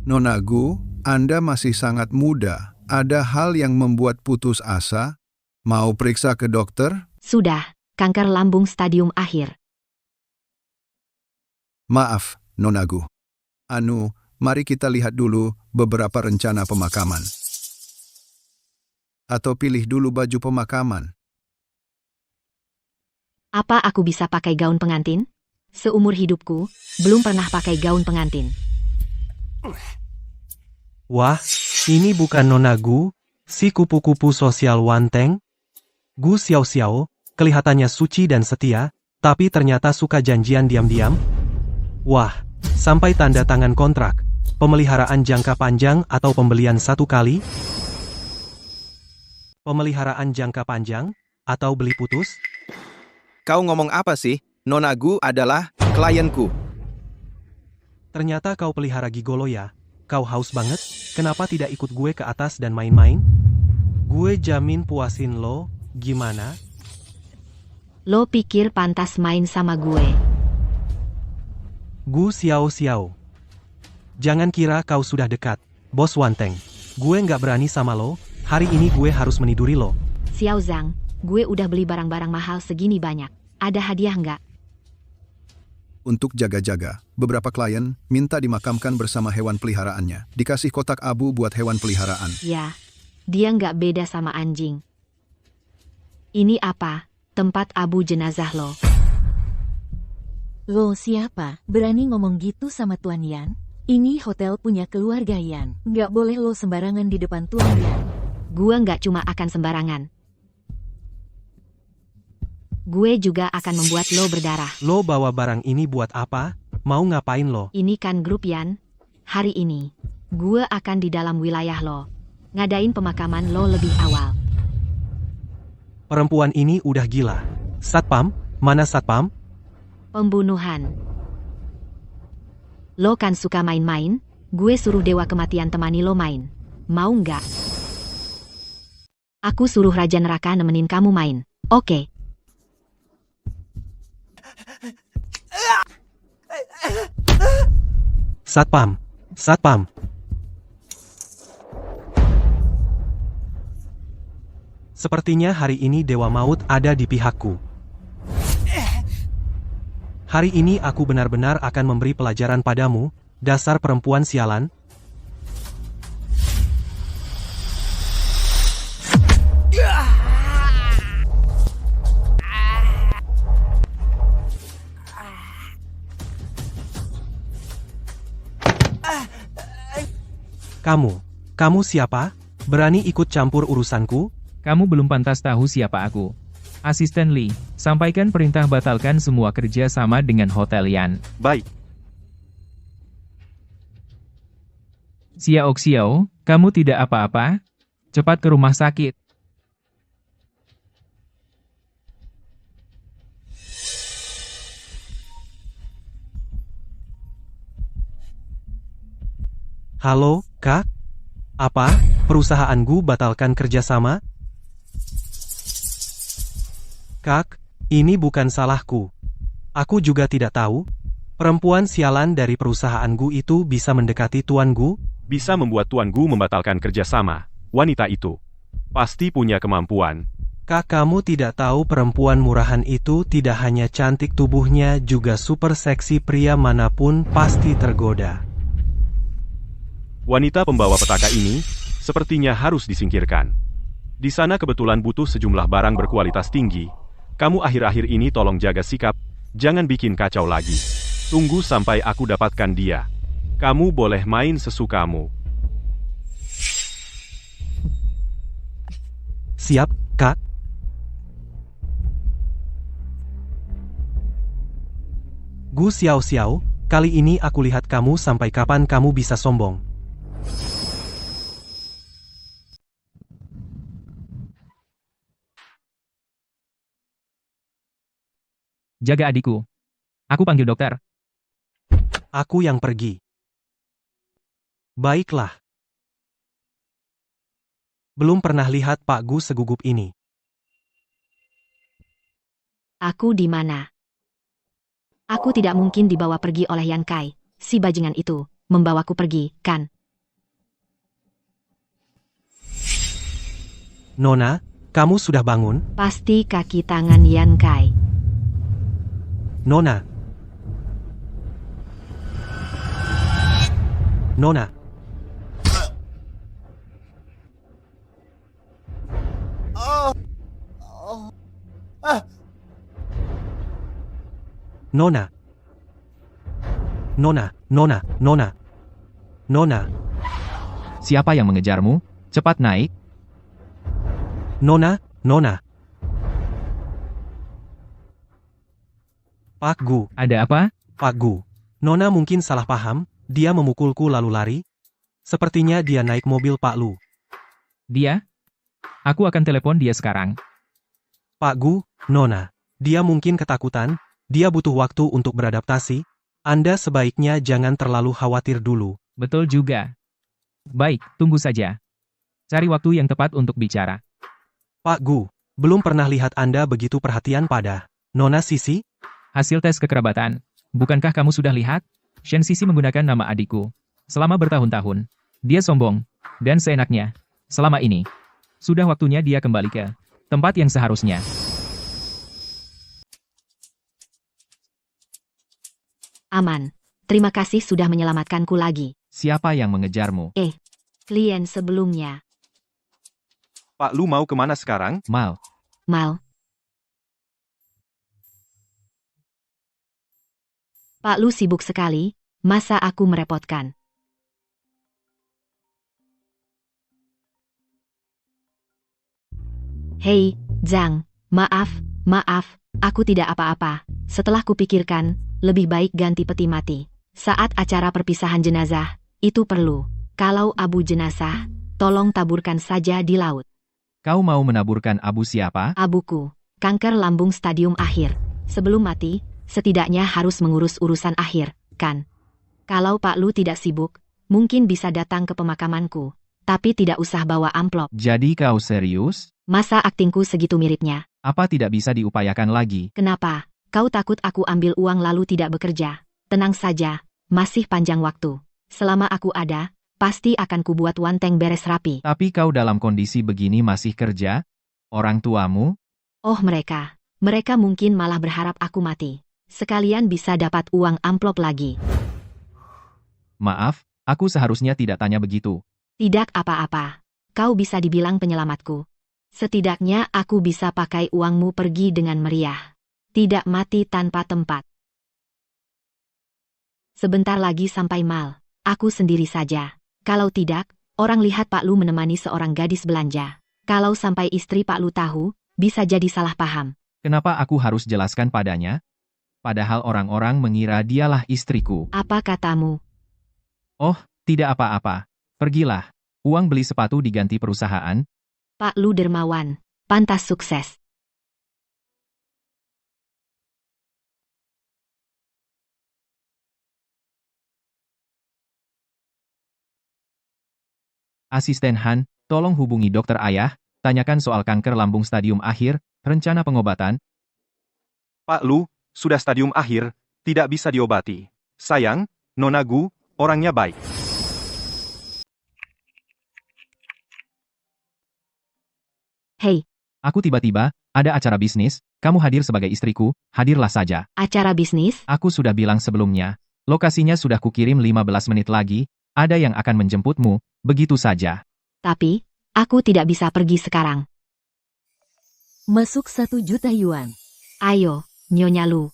Nona Gu, Anda masih sangat muda. Ada hal yang membuat putus asa? Mau periksa ke dokter? Sudah, kanker lambung stadium akhir. Maaf, Nona Gu. Mari kita lihat dulu beberapa rencana pemakaman. Atau pilih dulu baju pemakaman. Apa aku bisa pakai gaun pengantin? Seumur hidupku, belum pernah pakai gaun pengantin. Wah, ini bukan Nona Gu, si kupu-kupu sosial Wanteng? Gu Xiao Xiao, kelihatannya suci dan setia, tapi ternyata suka janjian diam-diam? Wah, sampai tanda tangan kontrak, pemeliharaan jangka panjang atau pembelian 1 kali? Pemeliharaan jangka panjang, atau beli putus? Kau ngomong apa sih? Nona Gu adalah klienku. Ternyata kau pelihara gigolo ya. Kau haus banget? Kenapa tidak ikut gue ke atas dan main-main? Gue jamin puasin lo, gimana? Lo pikir pantas main sama gue? Gu Xiao Xiao. Jangan kira kau sudah dekat, Bos Wanteng. Gue nggak berani sama lo, hari ini gue harus meniduri lo. Xiao Zhang, gue udah beli barang-barang mahal segini banyak. Ada hadiah nggak? Untuk jaga-jaga, beberapa klien minta dimakamkan bersama hewan peliharaannya. Dikasih kotak abu buat hewan peliharaan. Ya, dia nggak beda sama anjing. Ini apa? Tempat abu jenazah lo. Lo siapa? Berani ngomong gitu sama Tuan Yan? Ini hotel punya keluarga Yan. Nggak boleh lo sembarangan di depan Tuan Yan. Gue nggak cuma akan sembarangan. Gue juga akan membuat lo berdarah. Lo bawa barang ini buat apa? Mau ngapain lo? Ini kan grup Yan. Hari ini, gue akan di dalam wilayah lo. Ngadain pemakaman lo lebih awal. Perempuan ini udah gila. Satpam? Mana Satpam? Pembunuhan. Lo kan suka main-main? Gue suruh Dewa Kematian temani lo main. Mau nggak? Aku suruh Raja Neraka nemenin kamu main. Oke. Satpam. Satpam. Sepertinya hari ini Dewa Maut ada di pihakku. Hari ini aku benar-benar akan memberi pelajaran padamu, dasar perempuan sialan. Kamu siapa? Berani ikut campur urusanku? Kamu belum pantas tahu siapa aku. Asisten Lee, sampaikan perintah batalkan semua kerja sama dengan Hotel Yan. Baik. Xiao Xiao, kamu tidak apa-apa? Cepat ke rumah sakit. Halo, Kak? Apa? Perusahaanku batalkan kerjasama? Kak, ini bukan salahku. Aku juga tidak tahu. Perempuan sialan dari perusahaanku itu bisa mendekati tuanku? Bisa membuat tuanku membatalkan kerjasama. Wanita itu pasti punya kemampuan. Kak, kamu tidak tahu perempuan murahan itu tidak hanya cantik tubuhnya, juga super seksi. Pria manapun pasti tergoda. Wanita pembawa petaka ini sepertinya harus disingkirkan. Di sana kebetulan butuh sejumlah barang berkualitas tinggi. Kamu akhir-akhir ini tolong jaga sikap, jangan bikin kacau lagi. Tunggu sampai aku dapatkan dia. Kamu boleh main sesukamu. Siap, Kak. Gu Xiao Xiao, kali ini aku lihat kamu sampai kapan kamu bisa sombong. Jaga adikku. Aku panggil dokter. Aku yang pergi. Baiklah. Belum pernah lihat Pak Gu segugup ini. Aku di mana? Aku tidak mungkin dibawa pergi oleh Yan Kai. Si bajingan itu membawaku pergi, kan? Nona, kamu sudah bangun? Pasti kaki tangan Yan Kai. Nona. Nona. Nona. Nona. Siapa yang mengejarmu? Cepat naik. Nona. Pak Gu. Ada apa? Pak Gu. Nona mungkin salah paham, dia memukulku lalu lari. Sepertinya dia naik mobil Pak Lu. Dia? Aku akan telepon dia sekarang. Pak Gu, Nona. Dia mungkin ketakutan, dia butuh waktu untuk beradaptasi. Anda sebaiknya jangan terlalu khawatir dulu. Betul juga. Baik, tunggu saja. Cari waktu yang tepat untuk bicara. Pak Gu, belum pernah lihat Anda begitu perhatian pada Nona Sisi? Hasil tes kekerabatan. Bukankah kamu sudah lihat? Shen Sisi menggunakan nama adikku. Selama bertahun-tahun. Dia sombong. Dan seenaknya. Selama ini. Sudah waktunya dia kembali ke tempat yang seharusnya. Aman. Terima kasih sudah menyelamatkanku lagi. Siapa yang mengejarmu? Klien sebelumnya. Pak Lu mau kemana sekarang? Mal. Mal. Pak Lu sibuk sekali, masa aku merepotkan? Hei, Zhang, maaf, aku tidak apa-apa. Setelah kupikirkan, lebih baik ganti peti mati. Saat acara perpisahan jenazah, itu perlu. Kalau abu jenazah, tolong taburkan saja di laut. Kau mau menaburkan abu siapa? Abuku, kanker lambung stadium akhir. Sebelum mati, setidaknya harus mengurus urusan akhir, kan? Kalau Pak Lu tidak sibuk, mungkin bisa datang ke pemakamanku. Tapi tidak usah bawa amplop. Jadi kau serius? Masa aktingku segitu miripnya? Apa tidak bisa diupayakan lagi? Kenapa? Kau takut aku ambil uang lalu tidak bekerja? Tenang saja, masih panjang waktu. Selama aku ada, pasti akan kubuat wanteng beres rapi. Tapi kau dalam kondisi begini masih kerja? Orang tuamu? Oh mereka mungkin malah berharap aku mati. Sekalian bisa dapat uang amplop lagi. Maaf, aku seharusnya tidak tanya begitu. Tidak apa-apa. Kau bisa dibilang penyelamatku. Setidaknya aku bisa pakai uangmu pergi dengan meriah. Tidak mati tanpa tempat. Sebentar lagi sampai mal. Aku sendiri saja. Kalau tidak, orang lihat Pak Lu menemani seorang gadis belanja. Kalau sampai istri Pak Lu tahu, bisa jadi salah paham. Kenapa aku harus jelaskan padanya? Padahal orang-orang mengira dialah istriku. Apa katamu? Oh, tidak apa-apa. Pergilah. Uang beli sepatu diganti perusahaan. Pak Lu dermawan. Pantas sukses. Asisten Han, tolong hubungi dokter ayah, tanyakan soal kanker lambung stadium akhir, rencana pengobatan. Pak Lu, sudah stadium akhir, tidak bisa diobati. Sayang, Nona Gu, orangnya baik. Hei. Aku tiba-tiba, ada acara bisnis, kamu hadir sebagai istriku, hadirlah saja. Acara bisnis? Aku sudah bilang sebelumnya, lokasinya sudah kukirim 15 menit lagi, ada yang akan menjemputmu, begitu saja. Tapi, aku tidak bisa pergi sekarang. Masuk 1 juta yuan. Ayo, Nyonya Lu.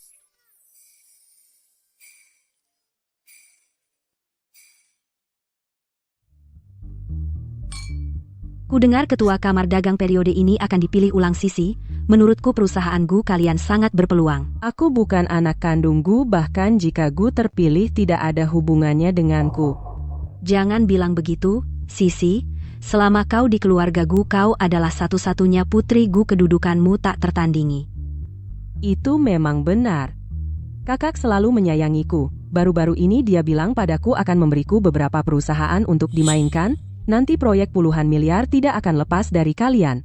Kudengar ketua kamar dagang periode ini akan dipilih ulang Sisi. Menurutku perusahaan Gu kalian sangat berpeluang. Aku bukan anak kandung Gu, bahkan jika Gu terpilih tidak ada hubungannya denganku. Jangan bilang begitu, Sisi. Selama kau di keluarga Gu, kau adalah satu-satunya putri Gu, kedudukanmu tak tertandingi. Itu memang benar. Kakak selalu menyayangiku. Baru-baru ini dia bilang padaku akan memberiku beberapa perusahaan untuk dimainkan. Nanti proyek puluhan miliar tidak akan lepas dari kalian.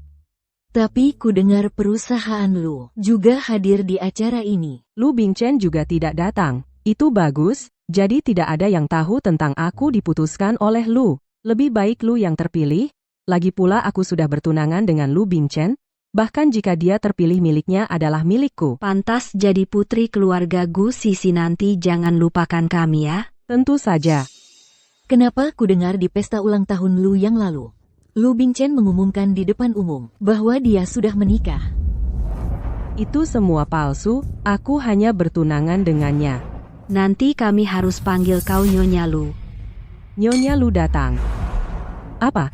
Tapi ku dengar perusahaan Lu juga hadir di acara ini. Lu Bingchen juga tidak datang. Itu bagus, jadi tidak ada yang tahu tentang aku diputuskan oleh Lu. Lebih baik Lu yang terpilih. Lagi pula aku sudah bertunangan dengan Lu Bingchen. Bahkan jika dia terpilih miliknya adalah milikku. Pantas jadi putri keluarga Gu. Sisi, nanti jangan lupakan kami ya. Tentu saja. Kenapa ku dengar di pesta ulang tahun Lu yang lalu, Lu Bingchen mengumumkan di depan umum bahwa dia sudah menikah? Itu semua palsu, aku hanya bertunangan dengannya. Nanti kami harus panggil kau Nyonya Lu. Nyonya Lu datang. Apa?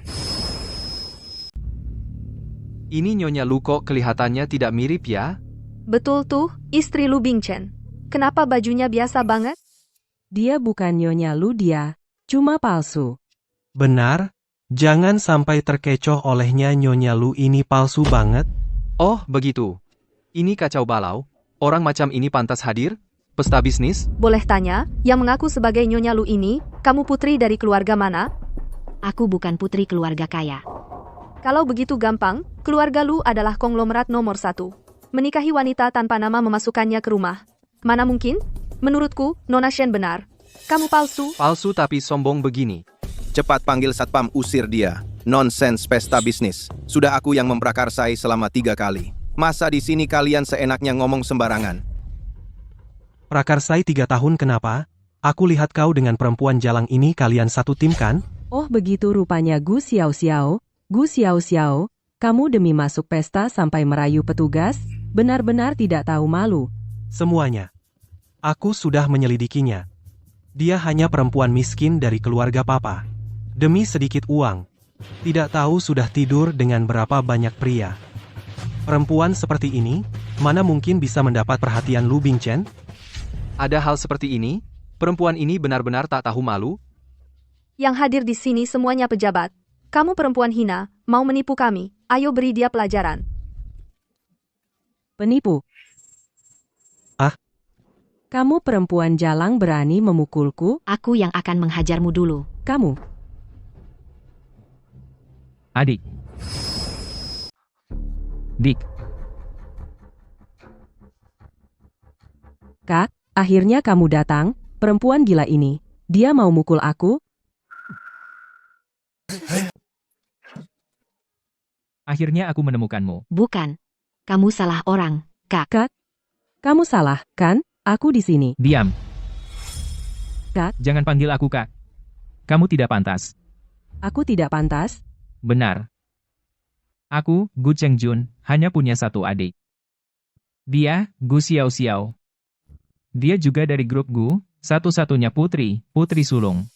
Ini Nyonya Lu kok kelihatannya tidak mirip ya? Betul tuh, istri Lu Bingchen. Kenapa bajunya biasa banget? Dia bukan Nyonya Lu, dia cuma palsu. Benar, jangan sampai terkecoh olehnya. Nyonya Lu ini palsu banget. Oh, begitu. Ini kacau balau. Orang macam ini pantas hadir? Pesta bisnis? Boleh tanya, yang mengaku sebagai Nyonya Lu ini, kamu putri dari keluarga mana? Aku bukan putri keluarga kaya. Kalau begitu gampang, keluarga Lu adalah konglomerat nomor 1. Menikahi wanita tanpa nama memasukkannya ke rumah. Mana mungkin? Menurutku, Nona Shen benar. Kamu palsu. Palsu tapi sombong begini. Cepat panggil satpam, usir dia. Nonsens pesta bisnis. Sudah aku yang memprakarsai selama 3 kali. Masa di sini kalian seenaknya ngomong sembarangan? Prakarsai 3 tahun kenapa? Aku lihat kau dengan perempuan jalang ini kalian satu tim kan? Oh begitu rupanya Gu Xiao Xiao. Gu Xiao Xiao, kamu demi masuk pesta sampai merayu petugas, benar-benar tidak tahu malu. Semuanya. Aku sudah menyelidikinya. Dia hanya perempuan miskin dari keluarga papa. Demi sedikit uang. Tidak tahu sudah tidur dengan berapa banyak pria. Perempuan seperti ini, mana mungkin bisa mendapat perhatian Lu Bingchen? Ada hal seperti ini? Perempuan ini benar-benar tak tahu malu? Yang hadir di sini semuanya pejabat. Kamu perempuan hina, mau menipu kami. Ayo beri dia pelajaran. Penipu. Ah? Kamu perempuan jalang berani memukulku? Aku yang akan menghajarmu dulu. Kamu. Adik. Dik. Kak, akhirnya kamu datang. Perempuan gila ini. Dia mau mukul aku? Akhirnya aku menemukanmu. Bukan. Kamu salah orang, Kak. Kak, kamu salah, kan? Aku di sini. Diam. Kak, Jangan panggil aku Kak. Kamu tidak pantas. aku tidak pantas. Benar. Aku, Gu Chengjun, hanya punya satu adik. Dia, Gu Xiao Xiao. Dia juga dari grup Gu, satu-satunya putri sulung.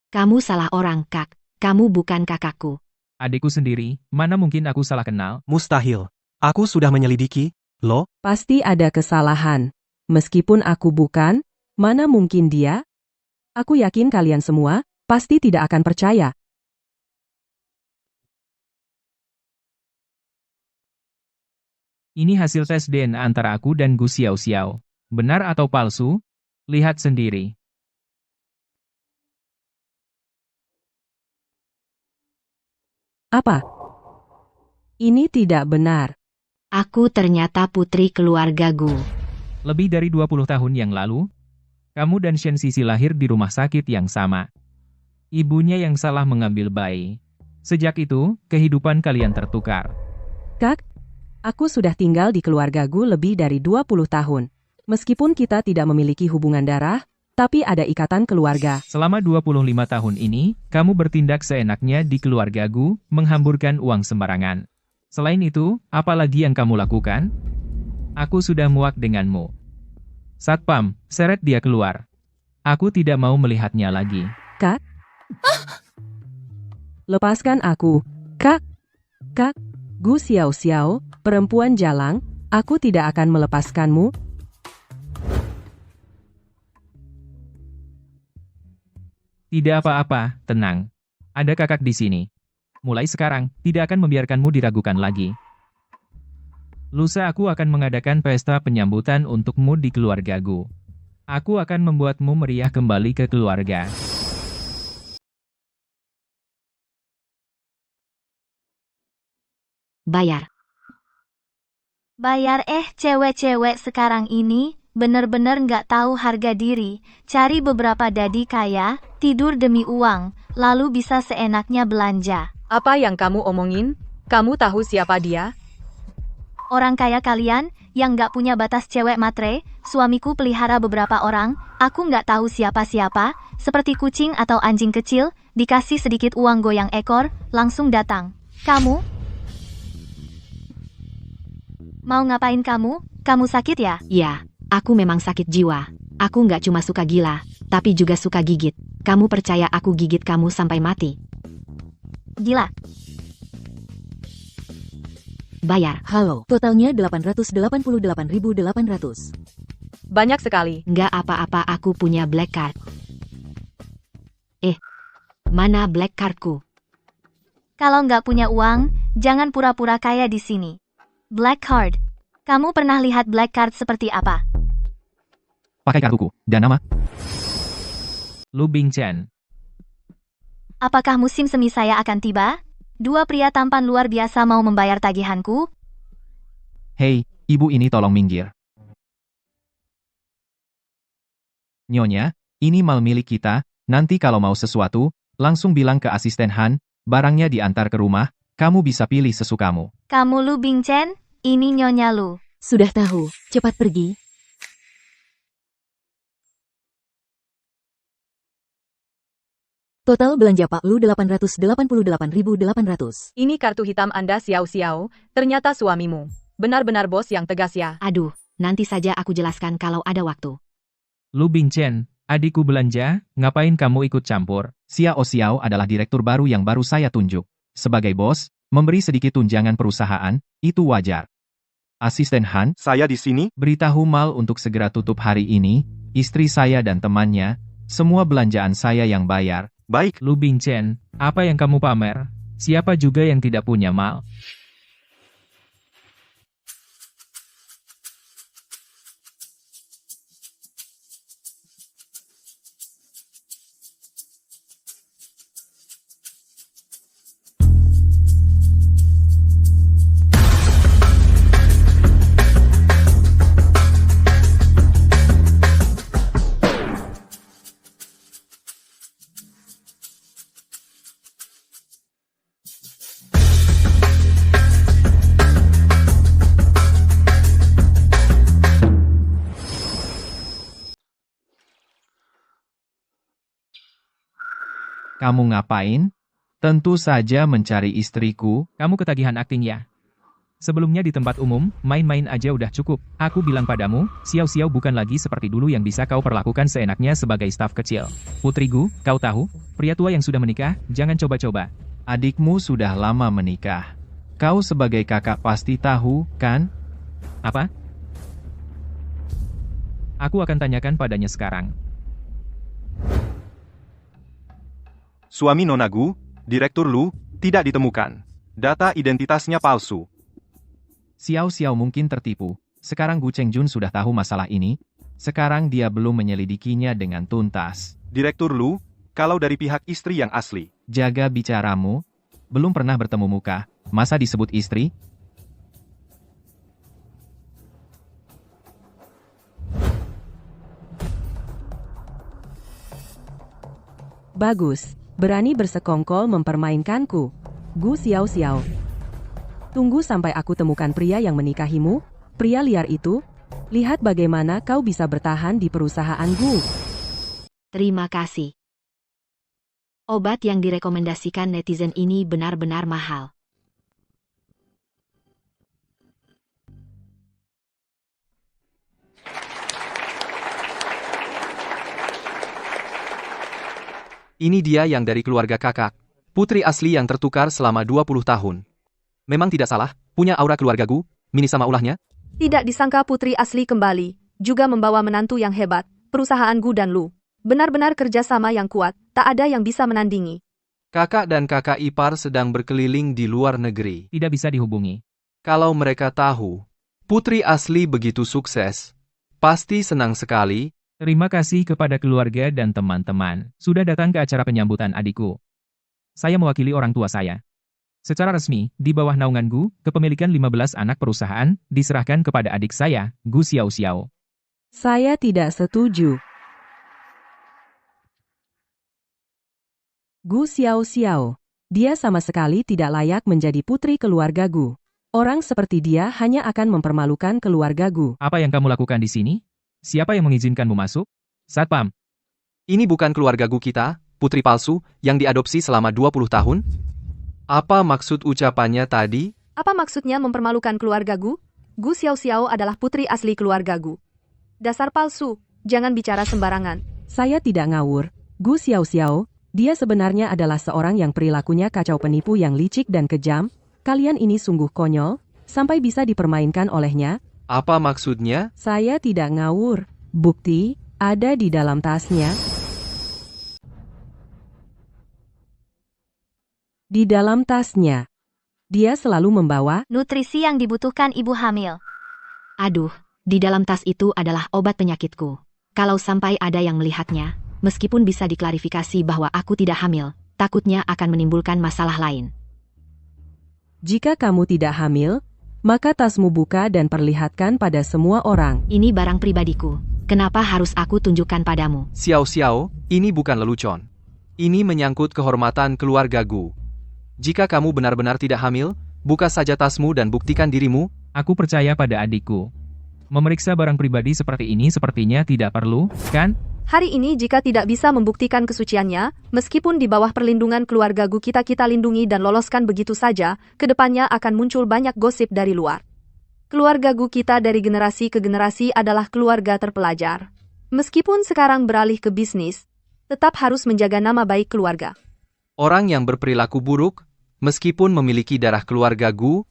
Kamu salah orang, Kak. Kamu bukan kakakku. Adikku sendiri, mana mungkin aku salah kenal? Mustahil. Aku sudah menyelidiki, loh. Pasti ada kesalahan. Meskipun aku bukan, mana mungkin dia? Aku yakin kalian semua pasti tidak akan percaya. Ini hasil tes DNA antara aku dan Gu Xiao Xiao. Benar atau palsu? Lihat sendiri. Apa? Ini tidak benar. Aku ternyata putri keluarga Gu. Lebih dari 20 tahun yang lalu, kamu dan Shen Sisi lahir di rumah sakit yang sama. Ibunya yang salah mengambil bayi. Sejak itu, kehidupan kalian tertukar. Kak, aku sudah tinggal di keluarga Gu lebih dari 20 tahun. Meskipun kita tidak memiliki hubungan darah, tapi ada ikatan keluarga. Selama 25 tahun ini, kamu bertindak seenaknya di keluarga Gu, menghamburkan uang sembarangan. Selain itu, apa lagi yang kamu lakukan? Aku sudah muak denganmu. Satpam, seret dia keluar. Aku tidak mau melihatnya lagi. Kak? Lepaskan aku. Kak? Kak? Gu Xiao Xiao, perempuan jalang, aku tidak akan melepaskanmu. Tidak apa-apa, tenang. Ada kakak di sini. Mulai sekarang, tidak akan membiarkanmu diragukan lagi. Lusa aku akan mengadakan pesta penyambutan untukmu di keluarga Gu. Aku akan membuatmu meriah kembali ke keluarga. Bayar. Bayar cewek-cewek sekarang ini, bener-bener nggak tahu harga diri, cari beberapa dadi kaya, tidur demi uang, lalu bisa seenaknya belanja. Apa yang kamu omongin? Kamu tahu siapa dia? Orang kaya kalian, yang nggak punya batas cewek matre, suamiku pelihara beberapa orang, aku nggak tahu siapa-siapa, seperti kucing atau anjing kecil, dikasih sedikit uang goyang ekor, langsung datang. Kamu? Mau ngapain kamu? Kamu sakit ya? Ya, aku memang sakit jiwa. Aku nggak cuma suka gila, tapi juga suka gigit. Kamu percaya aku gigit kamu sampai mati? Gila. Bayar. Halo, totalnya 888.800. Banyak sekali. Nggak apa-apa, aku punya black card. Mana black cardku? Kalau nggak punya uang, jangan pura-pura kaya di sini. Black card. Kamu pernah lihat black card seperti apa? pakai kartuku, dan nama. Lu Bingchen. Apakah musim semi saya akan tiba? Dua pria tampan luar biasa mau membayar tagihanku. Hei, ibu ini tolong minggir. Nyonya, ini mal milik kita, nanti kalau mau sesuatu, langsung bilang ke asisten Han, barangnya diantar ke rumah, kamu bisa pilih sesukamu. Kamu Lu Bingchen, ini Nyonya Lu. Sudah tahu, cepat pergi. Total belanja Pak Lu 888.800. Ini kartu hitam Anda Xiao Xiao, ternyata suamimu. Benar-benar bos yang tegas ya. Aduh, nanti saja aku jelaskan kalau ada waktu. Lu Bingchen, adikku belanja, ngapain kamu ikut campur? Xiao Xiao adalah direktur baru yang baru saya tunjuk. Sebagai bos, memberi sedikit tunjangan perusahaan, itu wajar. Asisten Han, Saya di sini. beritahu Mal untuk segera tutup hari ini, istri saya dan temannya, semua belanjaan saya yang bayar. Baik. Lu Bingchen, apa yang kamu pamer? Siapa juga yang tidak punya Mal? Kamu ngapain? Tentu saja mencari istriku. Kamu ketagihan akting ya? Sebelumnya di tempat umum, main-main aja udah cukup. Aku bilang padamu, Xiao Xiao bukan lagi seperti dulu yang bisa kau perlakukan seenaknya sebagai staf kecil. Putriku, kau tahu, pria tua yang sudah menikah, jangan coba-coba. Adikmu sudah lama menikah. Kau sebagai kakak pasti tahu, kan? Apa? Aku akan tanyakan padanya sekarang. Suami Nona Gu, Direktur Lu, tidak ditemukan. Data identitasnya palsu. Xiao Xiao mungkin tertipu. Sekarang Gu Chengjun sudah tahu masalah ini. Sekarang dia belum menyelidikinya dengan tuntas. Direktur Lu, kalau dari pihak istri yang asli. Jaga bicaramu. Belum pernah bertemu muka. Masa disebut istri? Bagus, berani bersekongkol mempermainkanku. Gu Xiao Xiao. Tunggu sampai aku temukan pria yang menikahimu, pria liar itu. Lihat bagaimana kau bisa bertahan di perusahaan Gu. Terima kasih. Obat yang direkomendasikan netizen ini benar-benar mahal. Ini dia yang dari keluarga kakak. Putri asli yang tertukar selama 20 tahun. Memang tidak salah, punya aura keluarga Gu, mini sama ulahnya. Tidak disangka putri asli kembali, juga membawa menantu yang hebat, perusahaan Gu dan Lu. Benar-benar kerjasama yang kuat, tak ada yang bisa menandingi. Kakak dan kakak ipar sedang berkeliling di luar negeri. Tidak bisa dihubungi. Kalau mereka tahu, putri asli begitu sukses, pasti senang sekali. Terima kasih kepada keluarga dan teman-teman, sudah datang ke acara penyambutan adikku. Saya mewakili orang tua saya. Secara resmi, di bawah naungan Gu, kepemilikan 15 anak perusahaan, diserahkan kepada adik saya, Gu Xiao Xiao. Saya tidak setuju. Gu Xiao Xiao. Dia sama sekali tidak layak menjadi putri keluarga Gu. Orang seperti dia hanya akan mempermalukan keluarga Gu. Apa yang kamu lakukan di sini? Siapa yang mengizinkanmu masuk? Satpam. Ini bukan keluarga Gu kita, putri palsu, yang diadopsi selama 20 tahun? Apa maksud ucapannya tadi? Apa maksudnya mempermalukan keluarga Gu? Gu Xiao Xiao adalah putri asli keluarga Gu. Dasar palsu, jangan bicara sembarangan. Saya tidak ngawur. Gu Xiao Xiao, dia sebenarnya adalah seorang yang perilakunya kacau penipu yang licik dan kejam. Kalian ini sungguh konyol, sampai bisa dipermainkan olehnya. Apa maksudnya? Saya tidak ngawur. Bukti, ada di dalam tasnya. Di dalam tasnya. Dia selalu membawa nutrisi yang dibutuhkan ibu hamil. Aduh, di dalam tas itu adalah obat penyakitku. Kalau sampai ada yang melihatnya, meskipun bisa diklarifikasi bahwa aku tidak hamil, takutnya akan menimbulkan masalah lain. Jika kamu tidak hamil, maka tasmu buka dan perlihatkan pada semua orang. Ini barang pribadiku. Kenapa harus aku tunjukkan padamu? Xiao, ini bukan lelucon. Ini menyangkut kehormatan keluarga Gu. Jika kamu benar-benar tidak hamil, buka saja tasmu dan buktikan dirimu. Aku percaya pada adikku. Memeriksa barang pribadi seperti ini sepertinya tidak perlu, kan? Hari ini jika tidak bisa membuktikan kesuciannya, meskipun di bawah perlindungan keluarga Gu kita lindungi dan loloskan begitu saja, kedepannya akan muncul banyak gosip dari luar. Keluarga Gu kita dari generasi ke generasi adalah keluarga terpelajar. Meskipun sekarang beralih ke bisnis, tetap harus menjaga nama baik keluarga. Orang yang berperilaku buruk, meskipun memiliki darah keluarga Gu,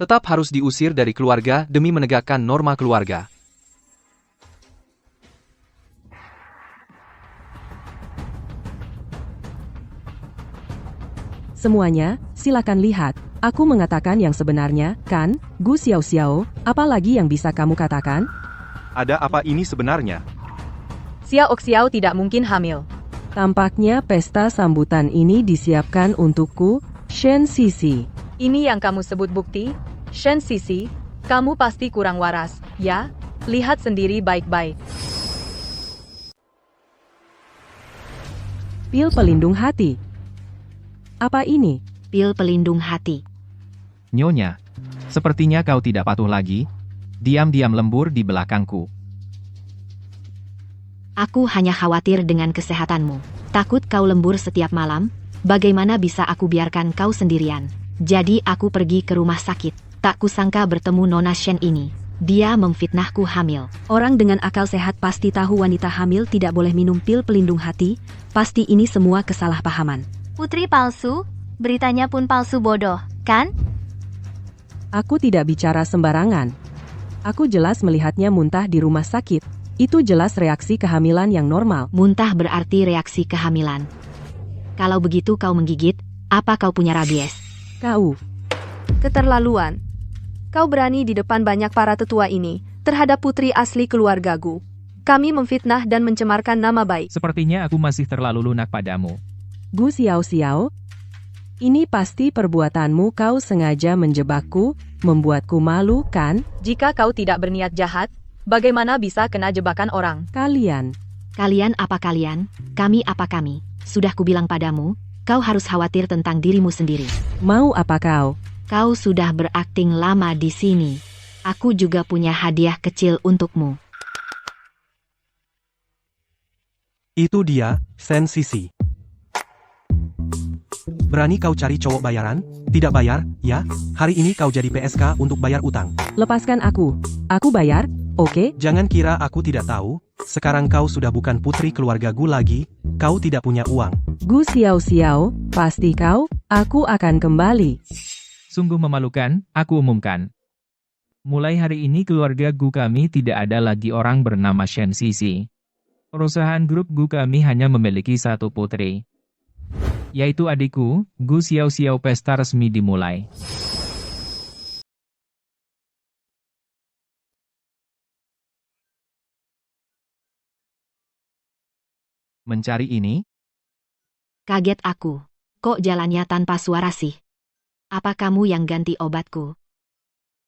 tetap harus diusir dari keluarga demi menegakkan norma keluarga. Semuanya, silakan lihat. Aku mengatakan yang sebenarnya, kan, Gu Xiao, apalagi yang bisa kamu katakan? Ada apa ini sebenarnya? Xiao tidak mungkin hamil. Tampaknya pesta sambutan ini disiapkan untukku, Shen Sisi. Ini yang kamu sebut bukti? Shen Sisi, kamu pasti kurang waras, ya? Lihat sendiri baik-baik. Pil pelindung hati. Apa ini? Pil pelindung hati. Nyonya, sepertinya kau tidak patuh lagi. Diam-diam lembur di belakangku. Aku hanya khawatir dengan kesehatanmu. Takut kau lembur setiap malam. Bagaimana bisa aku biarkan kau sendirian? Jadi aku pergi ke rumah sakit. Tak kusangka bertemu Nona Shen ini. Dia memfitnahku hamil. Orang dengan akal sehat pasti tahu wanita hamil tidak boleh minum pil pelindung hati. Pasti ini semua kesalahpahaman. Putri palsu? Beritanya pun palsu bodoh, kan? Aku tidak bicara sembarangan. Aku jelas melihatnya muntah di rumah sakit. Itu jelas reaksi kehamilan yang normal. Muntah berarti reaksi kehamilan. Kalau begitu kau menggigit, apa kau punya rabies? Kau. Keterlaluan. Kau berani di depan banyak para tetua ini, terhadap putri asli keluarga Gu. Kami memfitnah dan mencemarkan nama baik. Sepertinya aku masih terlalu lunak padamu. Gu Xiao, ini pasti perbuatanmu. Kau sengaja menjebakku, membuatku malu, kan? Jika kau tidak berniat jahat, bagaimana bisa kena jebakan orang? Kalian. Kalian apa kalian? Kami apa kami? Sudah kubilang padamu, kau harus khawatir tentang dirimu sendiri. Mau apa kau? Kau sudah berakting lama di sini. Aku juga punya hadiah kecil untukmu. Itu dia, Shen Sisi. Berani kau cari cowok bayaran? Tidak bayar, ya? Hari ini kau jadi PSK untuk bayar utang. Lepaskan aku. Aku bayar, oke? Jangan kira aku tidak tahu. Sekarang kau sudah bukan putri keluarga Gu lagi. Kau tidak punya uang. Gu Xiao, pasti kau, aku akan kembali. Sungguh memalukan, aku umumkan. Mulai hari ini keluarga Gu kami tidak ada lagi orang bernama Shen Sisi. Perusahaan grup Gu kami hanya memiliki satu putri, yaitu adikku, Gu Xiao. Pesta resmi dimulai. Mencari ini? Kaget aku. Kok jalannya tanpa suara sih? Apa kamu yang ganti obatku?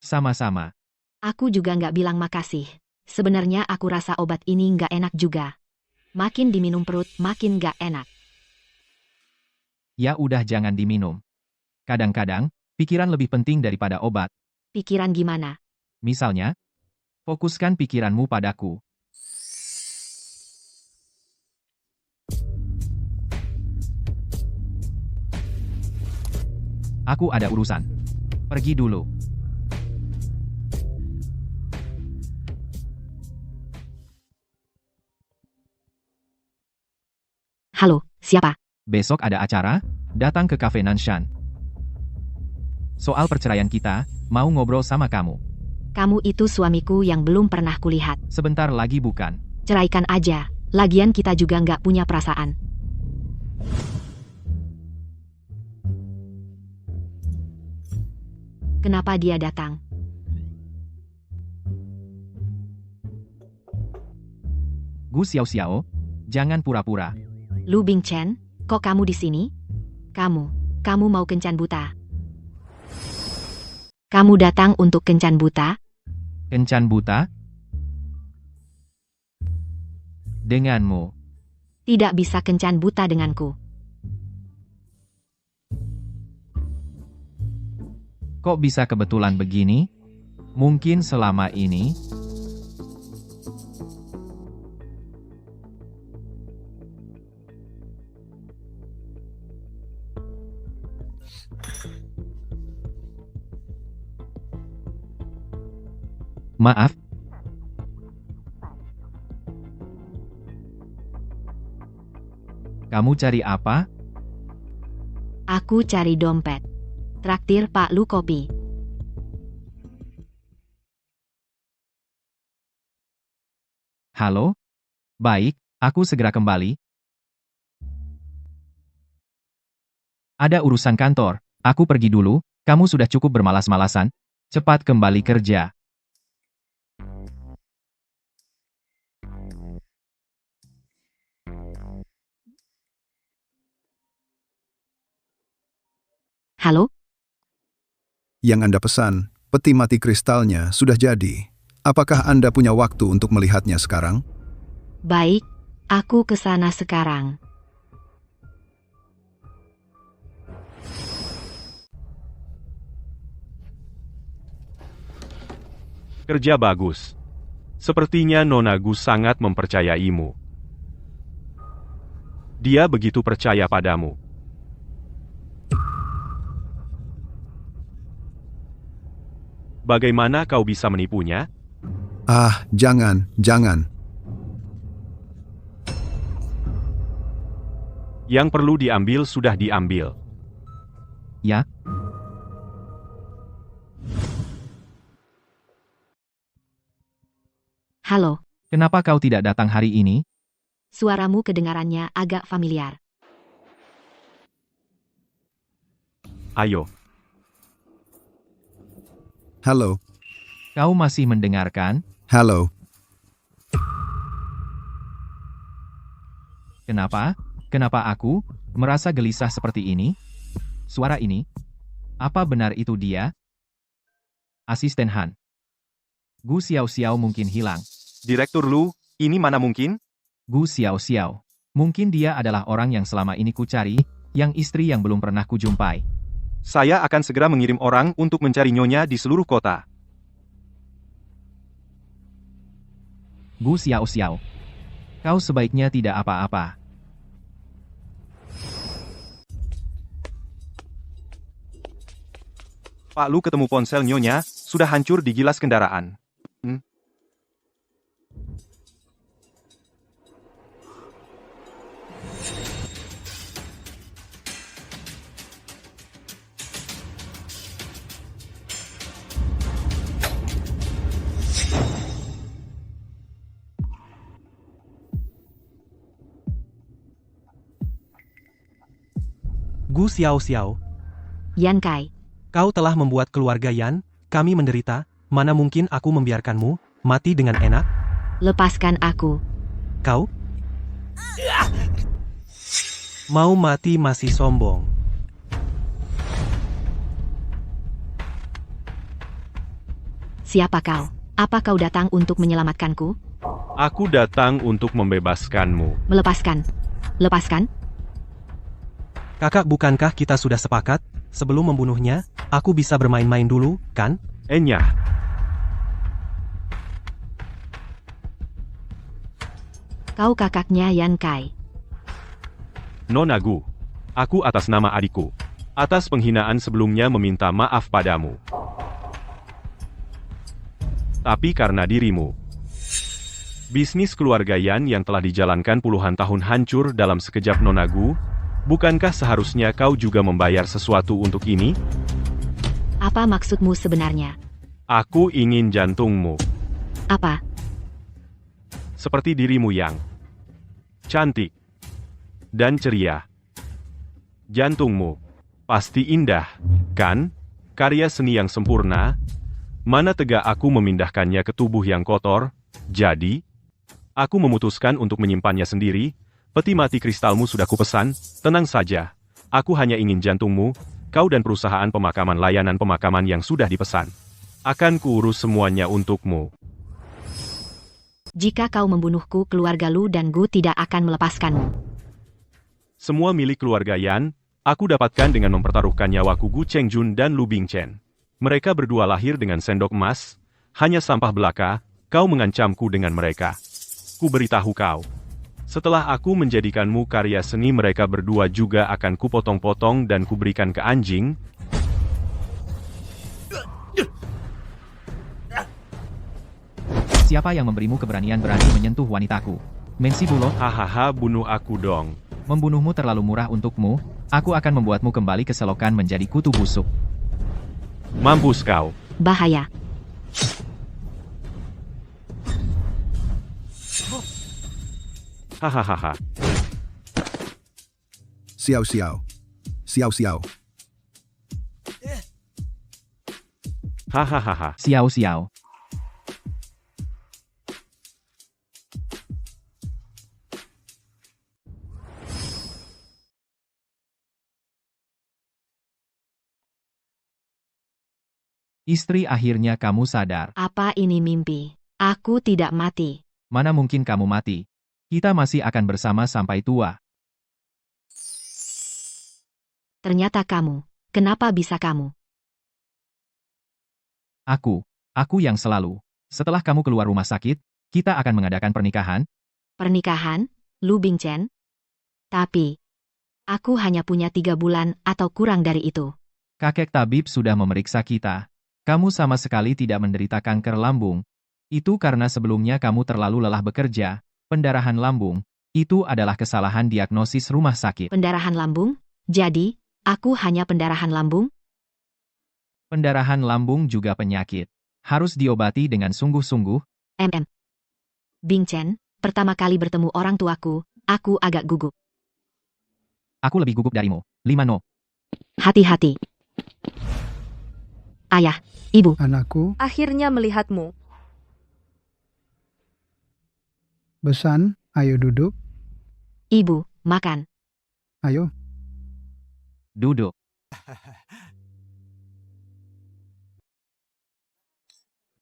Sama-sama. Aku juga nggak bilang makasih. Sebenarnya aku rasa obat ini nggak enak juga. Makin diminum perut, makin nggak enak. Ya udah jangan diminum. Kadang-kadang, pikiran lebih penting daripada obat. Pikiran gimana? Misalnya, fokuskan pikiranmu padaku. Aku ada urusan. Pergi dulu. Halo, siapa? Besok ada acara, datang ke Cafe Nanshan. Soal perceraian kita, mau ngobrol sama kamu. Kamu itu suamiku yang belum pernah kulihat. Sebentar lagi bukan? Ceraikan aja, lagian kita juga nggak punya perasaan. Kenapa dia datang? Gu Xiao, jangan pura-pura. Lu Bingchen, kok kamu di sini? Kamu mau kencan buta? Kamu datang untuk kencan buta? Kencan buta? Denganmu. Tidak bisa kencan buta denganku. Kok bisa kebetulan begini? Mungkin selama ini... Maaf. Kamu cari apa? Aku cari dompet. Traktir Pak Lu kopi. Halo? Baik, aku segera kembali. Ada urusan kantor. Aku pergi dulu. Kamu sudah cukup bermalas-malasan. Cepat kembali kerja. Halo? Yang Anda pesan, peti mati kristalnya sudah jadi. Apakah Anda punya waktu untuk melihatnya sekarang? Baik, aku ke sana sekarang. Kerja bagus. Sepertinya Nona Gu sangat mempercayaimu. Dia begitu percaya padamu. Bagaimana kau bisa menipunya? Ah, jangan. Yang perlu diambil sudah diambil. Ya? Halo, Kenapa kau tidak datang hari ini? suaramu kedengarannya agak familiar. Ayo. Halo. Kau masih mendengarkan? Halo. Kenapa? Kenapa aku merasa gelisah seperti ini? Suara ini? Apa benar itu dia? Asisten Han. Gu Xiao mungkin hilang. Direktur Lu, ini mana mungkin? Gu Xiao. Mungkin dia adalah orang yang selama ini ku cari, yang istri yang belum pernah kujumpai. Saya akan segera mengirim orang untuk mencari nyonya di seluruh kota. Gu Xiao. Kau sebaiknya tidak apa-apa. Pak Lu ketemu ponsel nyonya, sudah hancur di gilas kendaraan. Gu Xiao. Yan Kai. Kau telah membuat keluarga Yan, kami menderita, mana mungkin aku membiarkanmu mati dengan enak? Lepaskan aku. Kau? Mau mati masih sombong. Siapa kau? Apa kau datang untuk menyelamatkanku? Aku datang untuk membebaskanmu. Melepaskan? Lepaskan? Kakak, bukankah kita sudah sepakat? Sebelum membunuhnya, aku bisa bermain-main dulu, kan? Enya. Kau kakaknya Yan Kai. Nona Gu. Aku atas nama adikku. Atas penghinaan sebelumnya meminta maaf padamu. Tapi karena dirimu. Bisnis keluarga Yan yang telah dijalankan puluhan tahun hancur dalam sekejap Nona Gu. Bukankah seharusnya kau juga membayar sesuatu untuk ini? Apa maksudmu sebenarnya? Aku ingin jantungmu. Apa? Seperti dirimu yang cantik dan ceria. Jantungmu pasti indah, kan? Karya seni yang sempurna. Mana tega aku memindahkannya ke tubuh yang kotor? Jadi, Aku memutuskan untuk menyimpannya sendiri. Peti mati kristalmu sudah kupesan, tenang saja. Aku hanya ingin jantungmu, kau dan perusahaan pemakaman layanan pemakaman yang sudah dipesan. Akan kuurus semuanya untukmu. Jika kau membunuhku, keluarga Lu dan Gu tidak akan melepaskanmu. Semua milik keluarga Yan, aku dapatkan dengan mempertaruhkan nyawaku Gu Chengjun dan Lu Bingchen. Mereka berdua lahir dengan sendok emas, hanya sampah belaka, kau mengancamku dengan mereka. Ku beritahu kau. Setelah aku menjadikanmu karya seni, mereka berdua juga akan kupotong-potong dan kuberikan ke anjing. Siapa yang memberimu keberanian berani menyentuh wanitaku? Mensi Bulot? Hahaha, bunuh aku dong. Membunuhmu terlalu murah untukmu, aku akan membuatmu kembali ke selokan menjadi kutu busuk. Mampus kau. Bahaya. Hahaha. Xiao Xiao. Xiao Xiao. Hahaha. Xiao Xiao. Istri, akhirnya kamu sadar. Apa ini mimpi? Aku tidak mati. Mana mungkin kamu mati? Kita masih akan bersama sampai tua. Ternyata kamu. Kenapa bisa kamu? Aku yang selalu. Setelah kamu keluar rumah sakit, kita akan mengadakan pernikahan. Pernikahan? Lu Bingchen? Tapi, aku hanya punya 3 bulan atau kurang dari itu. Kakek tabib sudah memeriksa kita. Kamu sama sekali tidak menderita kanker lambung. Itu karena sebelumnya kamu terlalu lelah bekerja. Pendarahan lambung, itu adalah kesalahan diagnosis rumah sakit. Pendarahan lambung? Jadi, aku hanya pendarahan lambung? Pendarahan lambung juga penyakit. Harus diobati dengan sungguh-sungguh. Bingchen, pertama kali bertemu orang tuaku, aku agak gugup. Aku lebih gugup darimu. 5 no. Hati-hati. Ayah, ibu. Anakku, Akhirnya melihatmu. Besan, ayo duduk. Ibu, makan. Ayo. Duduk.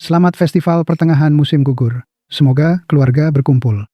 Selamat Festival Pertengahan Musim Gugur. Semoga keluarga berkumpul.